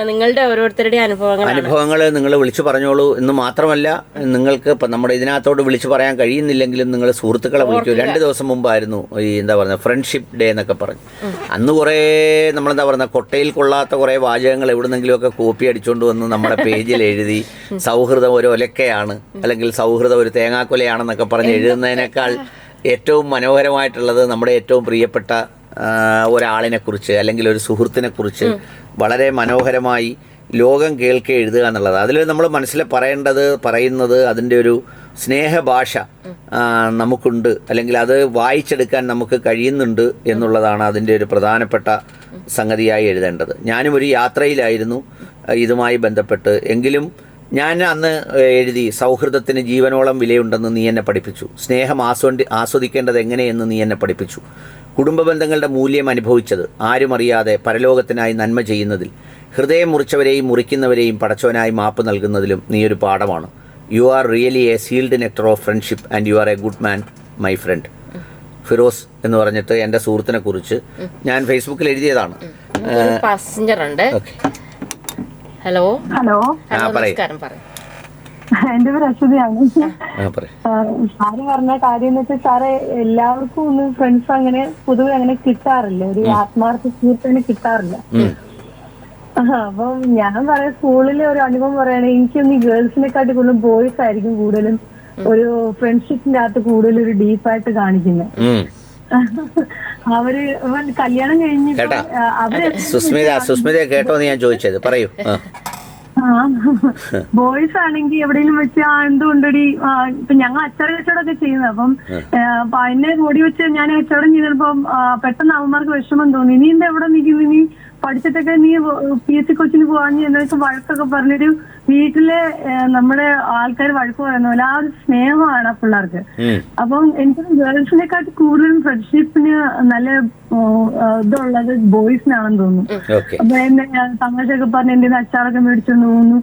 നിങ്ങളുടെ ഓരോരുത്തരുടെ അനുഭവങ്ങൾ നിങ്ങൾ വിളിച്ചു പറഞ്ഞോളൂ എന്ന് മാത്രമല്ല, നിങ്ങൾക്ക് ഇപ്പം നമ്മുടെ ഇതിനകത്തോട് വിളിച്ചു പറയാൻ കഴിയുന്നില്ലെങ്കിലും നിങ്ങൾ സുഹൃത്തുക്കളെ വിളിക്കൂ. 2 ദിവസം മുമ്പായിരുന്നു ഈ എന്താ പറയുക ഫ്രണ്ട്ഷിപ്പ് ഡേ എന്നൊക്കെ പറഞ്ഞു. അന്ന് കുറേ നമ്മളെന്താ പറയുക കൊട്ടയിൽ കൊള്ളാത്ത കുറേ വാചകങ്ങൾ എവിടുന്നെങ്കിലുമൊക്കെ കോപ്പി അടിച്ചുകൊണ്ട് വന്ന് നമ്മുടെ പേജിൽ എഴുതി സൗഹൃദം ഒരു ഒലക്കയാണ്, അല്ലെങ്കിൽ സൗഹൃദം ഒരു തേങ്ങാക്കൊലയാണെന്നൊക്കെ പറഞ്ഞ് എഴുതുന്നതിനേക്കാൾ ഏറ്റവും മനോഹരമായിട്ടുള്ളത് നമ്മുടെ ഏറ്റവും പ്രിയപ്പെട്ട ഒരാളിനെക്കുറിച്ച് അല്ലെങ്കിൽ ഒരു സുഹൃത്തിനെക്കുറിച്ച് വളരെ മനോഹരമായി ലോകം കേൾക്കെ എഴുതുക എന്നുള്ളത്. അതിൽ നമ്മൾ മനസ്സിൽ പറയുന്നത് അതിൻ്റെ ഒരു സ്നേഹഭാഷ നമുക്കുണ്ട്, അല്ലെങ്കിൽ അത് വായിച്ചെടുക്കാൻ നമുക്ക് കഴിയുന്നുണ്ട് എന്നുള്ളതാണ് അതിൻ്റെ ഒരു പ്രധാനപ്പെട്ട സംഗതിയായി എഴുതേണ്ടത്. ഞാനും ഒരു യാത്രയിലായിരുന്നു ഇതുമായി ബന്ധപ്പെട്ട്. എങ്കിലും ഞാൻ അന്ന് എഴുതി, സൗഹൃദത്തിന് ജീവനോളം വിലയുണ്ടെന്ന് നീ എന്നെ പഠിപ്പിച്ചു, സ്നേഹം ആസ്വദിക്കേണ്ടത് എങ്ങനെയെന്ന് നീ എന്നെ പഠിപ്പിച്ചു, കുടുംബ ബന്ധങ്ങളുടെ മൂല്യം അനുഭവിച്ചത് ആരും അറിയാതെ പരലോകത്തിനായി നന്മ ചെയ്യുന്നതിൽ, ഹൃദയം മുറിച്ചവരെയും മുറിക്കുന്നവരെയും പടച്ചവനായി മാപ്പ് നൽകുന്നതിലും നീ ഒരു പാഠമാണ്. You are really A sealed nectar of friendship and you are A good man my friend. Firoz എന്ന് പറഞ്ഞിട്ട് എൻ്റെ സുഹൃത്തിനെ കുറിച്ച് ഞാൻ ഫേസ്ബുക്കിൽ എഴുതിയതാണ്. പാസഞ്ചർ ഉണ്ട്. ഹലോ ഹലോ, നമസ്കാരം. പറയും എന്റെ പേര് അശ്വതിയാണ്. സാറ് പറഞ്ഞ കാര്യം എന്ന് വെച്ചാൽ, സാറെ എല്ലാവർക്കും ഒന്നും ഫ്രണ്ട്സ് അങ്ങനെ പൊതുവെ അങ്ങനെ കിട്ടാറില്ല, ഒരു ആത്മാർത്ഥ സുഹൃത്തിനെ കിട്ടാറില്ല. അപ്പം ഞാൻ പറയാം, സ്കൂളിലെ ഒരു അനുഭവം പറയുകയാണെങ്കിൽ എനിക്കൊന്ന് ഈ ഗേൾസിനെക്കാട്ടി കൂടുതലും ബോയ്സ് ആയിരിക്കും കൂടുതലും ഒരു ഫ്രണ്ട്ഷിപ്പിന്റെ അകത്ത് കൂടുതൽ ഒരു ഡീപ്പായിട്ട് കാണിക്കുന്നത്. അവര് കല്യാണം കഴിഞ്ഞിട്ട് അവര് സുസ്മിത കേട്ടോന്ന് ഞാൻ ചോദിച്ചത്, പറയൂ. ബോയ്സ് ആണെങ്കിൽ എവിടെയെങ്കിലും വെച്ച് എന്തുകൊണ്ടടി, ഇപ്പൊ ഞങ്ങൾ അച്ചാർ കച്ചവടമൊക്കെ ചെയ്യുന്നത്. അപ്പം എന്നെ ഓടി വെച്ച് ഞാൻ കച്ചവടം ചെയ്തപ്പം പെട്ടെന്ന് അവന്മാർക്ക് വിഷമം തോന്നി. നീ എന്താ എവിടെ നിൽക്കുന്നു, നീ പഠിച്ചിട്ടൊക്കെ നീ PSC കോച്ചിന് പോവാഞ്ഞ് എന്നൊക്കെ വഴക്കൊക്കെ പറഞ്ഞൊരു വീട്ടിലെ നമ്മുടെ ആൾക്കാർ വഴക്ക് പറയുന്ന പോലെ ആ ഒരു സ്നേഹമാണ് ആ പിള്ളേർക്ക്. അപ്പം എനിക്ക് ഗേൾസിനെക്കാട്ടി കൂടുതലും ഫ്രണ്ട്ഷിപ്പിന് നല്ല ഇതുള്ളത് ബോയ്സിനാണെന്ന് തോന്നുന്നു. അപ്പൊ എന്നെ തമാശയൊക്കെ പറഞ്ഞ് എന്റെ അച്ചാറൊക്കെ മേടിച്ചോണ്ട് പോകുന്നു,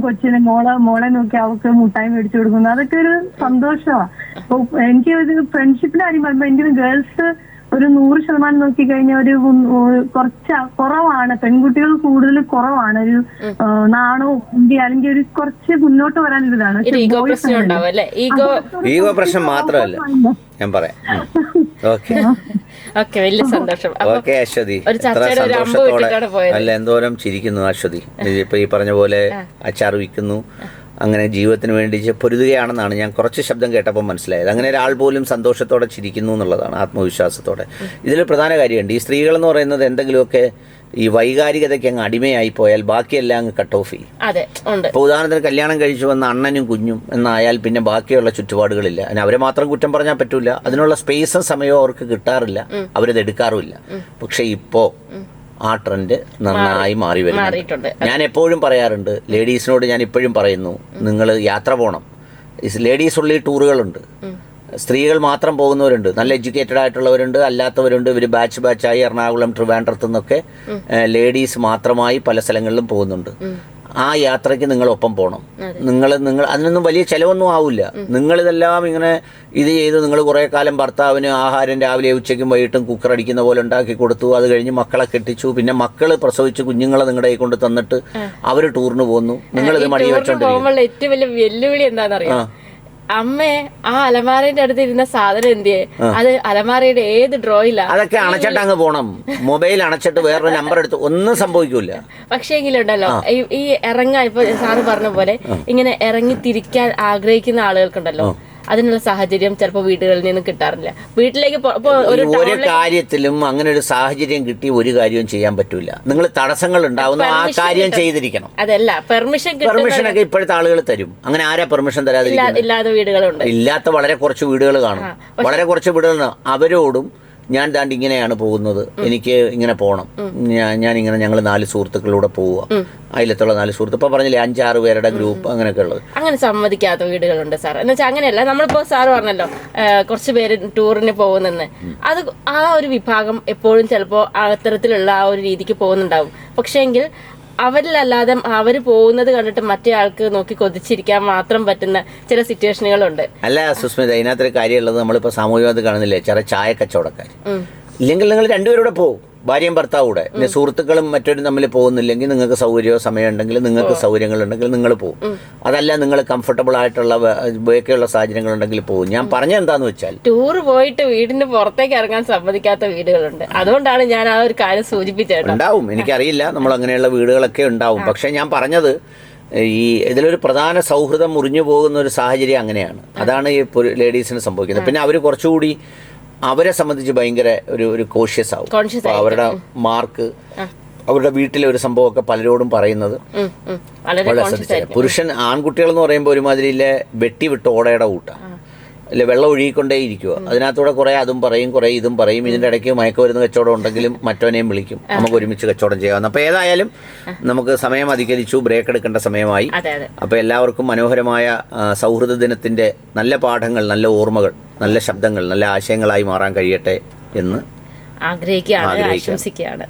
കൊച്ചിനെ മോളെ നോക്കി അവർക്ക് മുട്ടായി മേടിച്ചു കൊടുക്കുന്നു, അതൊക്കെ ഒരു സന്തോഷമാണ്. അപ്പൊ എനിക്ക് ഒരു ഫ്രണ്ട്ഷിപ്പിന്റെ കാര്യം പറയുമ്പോ എനിക്ക് ഗേൾസ് ഒരു 100% നോക്കിക്കഴിഞ്ഞാൽ ഒരു കുറവാണ്, പെൺകുട്ടികൾ കൂടുതൽ കുറവാണ്. ഒരു നാണോ അല്ലെങ്കിൽ ഒരു കുറച്ച് മുന്നോട്ട് വരാനൊരിതാണ്. ഈഗോ പ്രശ്നം മാത്രമല്ല, ഞാൻ പറയാം. വലിയ സന്തോഷം. ഓക്കെ അശ്വതി, എത്ര സന്തോഷത്തോടെ അല്ല, എന്തോരം ചിരിക്കുന്നു അശ്വതി. ഇപ്പൊ ഈ പറഞ്ഞ പോലെ അച്ചാർ വിൽക്കുന്നു, അങ്ങനെ ജീവിതത്തിന് വേണ്ടി പൊരുതുകയാണെന്നാണ് ഞാൻ കുറച്ച് ശബ്ദം കേട്ടപ്പോൾ മനസ്സിലായത്. അങ്ങനെ ഒരാൾ പോലും സന്തോഷത്തോടെ ചിരിക്കുന്നു എന്നുള്ളതാണ്, ആത്മവിശ്വാസത്തോടെ. ഇതിൽ പ്രധാന കാര്യമുണ്ട്, ഈ സ്ത്രീകളെന്ന് പറയുന്നത് എന്തെങ്കിലുമൊക്കെ ഈ വൈകാരികതയ്ക്ക് അങ്ങ് അടിമയായി പോയാൽ ബാക്കിയെല്ലാം അങ്ങ് കട്ട് ഓഫ് ചെയ്യും. ഇപ്പോൾ ഉദാഹരണത്തിന് കല്യാണം കഴിച്ചു വന്ന അണ്ണനും കുഞ്ഞും എന്നായാൽ പിന്നെ ബാക്കിയുള്ള ചുറ്റുപാടുകളില്ല. അതിന് അവരെ മാത്രം കുറ്റം പറഞ്ഞാൽ പറ്റൂല, അതിനുള്ള സ്പേസും സമയവും അവർക്ക് കിട്ടാറില്ല, അവരത് എടുക്കാറുമില്ല. പക്ഷെ ഇപ്പോൾ ആ ട്രെൻഡ് നന്നായി മാറി വരുന്നുണ്ട്. ഞാൻ എപ്പോഴും പറയാറുണ്ട്, ലേഡീസിനോട് ഞാൻ ഇപ്പോഴും പറയുന്നു, നിങ്ങൾ യാത്ര പോകണം. ലേഡീസ് ഉള്ളി ടൂറുകളുണ്ട്, സ്ത്രീകൾ മാത്രം പോകുന്നവരുണ്ട്, നല്ല എഡ്യൂക്കേറ്റഡ് ആയിട്ടുള്ളവരുണ്ട്, അല്ലാത്തവരുണ്ട്. ഇവർ ബാച്ചായി എറണാകുളം ട്രിവാൻഡ്രത്തു നിന്നൊക്കെ ലേഡീസ് മാത്രമായി പല സ്ഥലങ്ങളിലും പോകുന്നുണ്ട്. ആ യാത്രയ്ക്ക് നിങ്ങളൊപ്പം പോകണം. നിങ്ങൾ അതിനൊന്നും വലിയ ചിലവൊന്നും ആവില്ല. നിങ്ങളിതെല്ലാം ഇങ്ങനെ ഇത് ചെയ്ത് നിങ്ങൾ കുറേ കാലം ഭർത്താവിന് ആഹാരം രാവിലെ ഉച്ചയ്ക്കും വൈകിട്ടും കുക്കറടിക്കുന്ന പോലെ ഉണ്ടാക്കി കൊടുത്തു. അത് കഴിഞ്ഞ് മക്കളെ കെട്ടിച്ചു, പിന്നെ മക്കൾ പ്രസവിച്ച് കുഞ്ഞുങ്ങളെ നിങ്ങളുടെ കൈ കൊണ്ട് തന്നിട്ട് അവർ ടൂറിന് പോകുന്നു. നിങ്ങളിത് മടി വെച്ചോണ്ടിരിക്കും. ഏറ്റവും വലിയ വെല്ലുവിളി എന്താണെന്നറിയാം, അമ്മേ ആ അലമാരയുടെ അടുത്ത് ഇരുന്ന സാധനം എന്തിയെ, അത് അലമാരയുടെ ഏത് ഡ്രോയിലാ, അതൊക്കെ അണച്ചിട്ട് അങ്ങ് പോണം. മൊബൈൽ അണച്ചിട്ട് വേറൊരു നമ്പർ എടുത്ത് ഒന്നും സംഭവിക്കൂല. പക്ഷേ എങ്കിലുണ്ടല്ലോ ഈ ഇറങ്ങാൻ, ഇപ്പൊ സാറ് പറഞ്ഞ പോലെ ഇങ്ങനെ ഇറങ്ങി തിരിക്കാൻ ആഗ്രഹിക്കുന്ന ആളുകൾക്കുണ്ടല്ലോ, അതിനുള്ള സാഹചര്യം ചിലപ്പോൾ വീടുകളിൽ നിന്ന് കിട്ടാറില്ല. വീട്ടിലേക്ക് ഒരു കാര്യത്തിലും അങ്ങനെ ഒരു സാഹചര്യം കിട്ടി ഒരു കാര്യവും ചെയ്യാൻ പറ്റൂല. നിങ്ങൾ തടസ്സങ്ങൾ ഉണ്ടാവുന്ന ആ കാര്യം ചെയ്തിരിക്കണം. അതല്ല പെർമിഷനൊക്കെ ഇപ്പോഴത്തെ ആളുകൾ തരും. അങ്ങനെ ആരാ പെർമിഷൻ തരാതിരിക്കുന്നത്? ഇല്ലാത്ത വീടുകളുണ്ട്. ഇല്ലാത്ത വളരെ കുറച്ച് വീടുകൾ കാണും. വളരെ കുറച്ച് വീടുകൾ. അവരോടും ഞാൻ ദാണ്ട് ഇങ്ങനെയാണ് പോകുന്നത്, എനിക്ക് ഇങ്ങനെ പോകണം, ഞാനിങ്ങനെ ഞങ്ങൾ 4 സുഹൃത്തുക്കളിലൂടെ പോവുക, അതിലത്തുള്ള 4 സുഹൃത്ത് ഇപ്പൊ പറഞ്ഞില്ലേ 5-6 പേരുടെ ഗ്രൂപ്പ്, അങ്ങനെയൊക്കെ ഉള്ളത്. അങ്ങനെ സമ്മതിക്കാത്ത വീടുകളുണ്ട് സാർ. എന്ന് വെച്ചാൽ അങ്ങനെയല്ല, നമ്മളിപ്പോ സാറ് പറഞ്ഞല്ലോ കുറച്ച് പേര് ടൂറിന് പോകുന്നെന്ന്, അത് ആ ഒരു വിഭാഗം എപ്പോഴും ചിലപ്പോ അത്തരത്തിലുള്ള ആ ഒരു രീതിക്ക് പോകുന്നുണ്ടാവും. പക്ഷേങ്കിൽ അവരിലല്ലാതെ അവർ പോകുന്നത് കണ്ടിട്ട് മറ്റേ ആൾക്ക് നോക്കി കൊതിച്ചിരിക്കാൻ മാത്രം പറ്റുന്ന ചില സിറ്റുവേഷനുകളുണ്ട്. അല്ല സുസ്മിത, ഇതിനകത്തൊരു കാര്യമുള്ളത്, നമ്മളിപ്പോൾ സാമൂഹികമായിട്ട് കാണുന്നില്ലേ ചെറിയ ചായ കച്ചവടക്കാർ. ഇല്ലെങ്കിൽ നിങ്ങൾ രണ്ടുപേരുടെ പോകും, ഭാര്യയും ഭർത്താവും കൂടെ. പിന്നെ സുഹൃത്തുക്കളും മറ്റൊരു തമ്മിൽ പോകുന്നില്ലെങ്കിൽ നിങ്ങൾക്ക് സൗകര്യമോ സമയം ഉണ്ടെങ്കിൽ, നിങ്ങൾക്ക് സൗകര്യങ്ങളുണ്ടെങ്കിൽ നിങ്ങൾ പോകും. അതല്ല നിങ്ങൾ കംഫർട്ടബിൾ ആയിട്ടുള്ള ബേക്കുള്ള സാഹചര്യങ്ങൾ ഉണ്ടെങ്കിൽ പോകും. ഞാൻ പറഞ്ഞ എന്താന്ന് വെച്ചാൽ, ടൂർ പോയിട്ട് വീടിന്റെ പുറത്തേക്ക് ഇറങ്ങാൻ സമ്മതിക്കാത്ത വീടുകളുണ്ട്. അതുകൊണ്ടാണ് ഞാൻ ആ ഒരു കാര്യം സൂചിപ്പിച്ചത്. ഉണ്ടാവും, എനിക്കറിയില്ല, നമ്മൾ അങ്ങനെയുള്ള വീടുകളൊക്കെ ഉണ്ടാവും. പക്ഷെ ഞാൻ പറഞ്ഞത് ഈ ഇതിലൊരു പ്രധാന സൗഹൃദം മുറിഞ്ഞു പോകുന്ന ഒരു സാഹചര്യം അങ്ങനെയാണ്. അതാണ് ഈ ലേഡീസിന് സംഭവിക്കുന്നത്. പിന്നെ അവർ കുറച്ചുകൂടി അവരെ സംബന്ധിച്ച് ഭയങ്കര ഒരു കോഷ്യസ് ആവും. അവരുടെ മാർക്ക് അവരുടെ വീട്ടിലെ ഒരു സംഭവമൊക്കെ പലരോടും പറയുന്നത് വളരെ ശ്രദ്ധിച്ചത്. പുരുഷൻ ആൺകുട്ടികൾ എന്ന് പറയുമ്പോൾ ഒരുമാതിരിയിലെ വെട്ടി വിട്ട് ഓടയുടെ കൂട്ടാണ്, അല്ലെ വെള്ളം ഒഴുകിക്കൊണ്ടേ ഇരിക്കുക. അതിനകത്തൂടെ കുറേ അതും പറയും, കുറേ ഇതും പറയും. ഇതിൻ്റെ ഇടയ്ക്ക് മയക്കുമരുന്ന് കച്ചവടം ഉണ്ടെങ്കിലും മറ്റവനെയും വിളിക്കും, നമുക്ക് ഒരുമിച്ച് കച്ചവടം ചെയ്യാവുന്ന. അപ്പോൾ ഏതായാലും നമുക്ക് സമയം അധികരിച്ചു, ബ്രേക്ക് എടുക്കേണ്ട സമയമായി. അപ്പോൾ എല്ലാവർക്കും മനോഹരമായ സൗഹൃദ ദിനത്തിൻ്റെ നല്ല പാഠങ്ങൾ, നല്ല ഓർമ്മകൾ, നല്ല ശബ്ദങ്ങൾ, നല്ല ആശയങ്ങളായി മാറാൻ കഴിയട്ടെ എന്ന് ആഗ്രഹിക്കുകയാണ്, ആശംസിക്കുകയാണ്.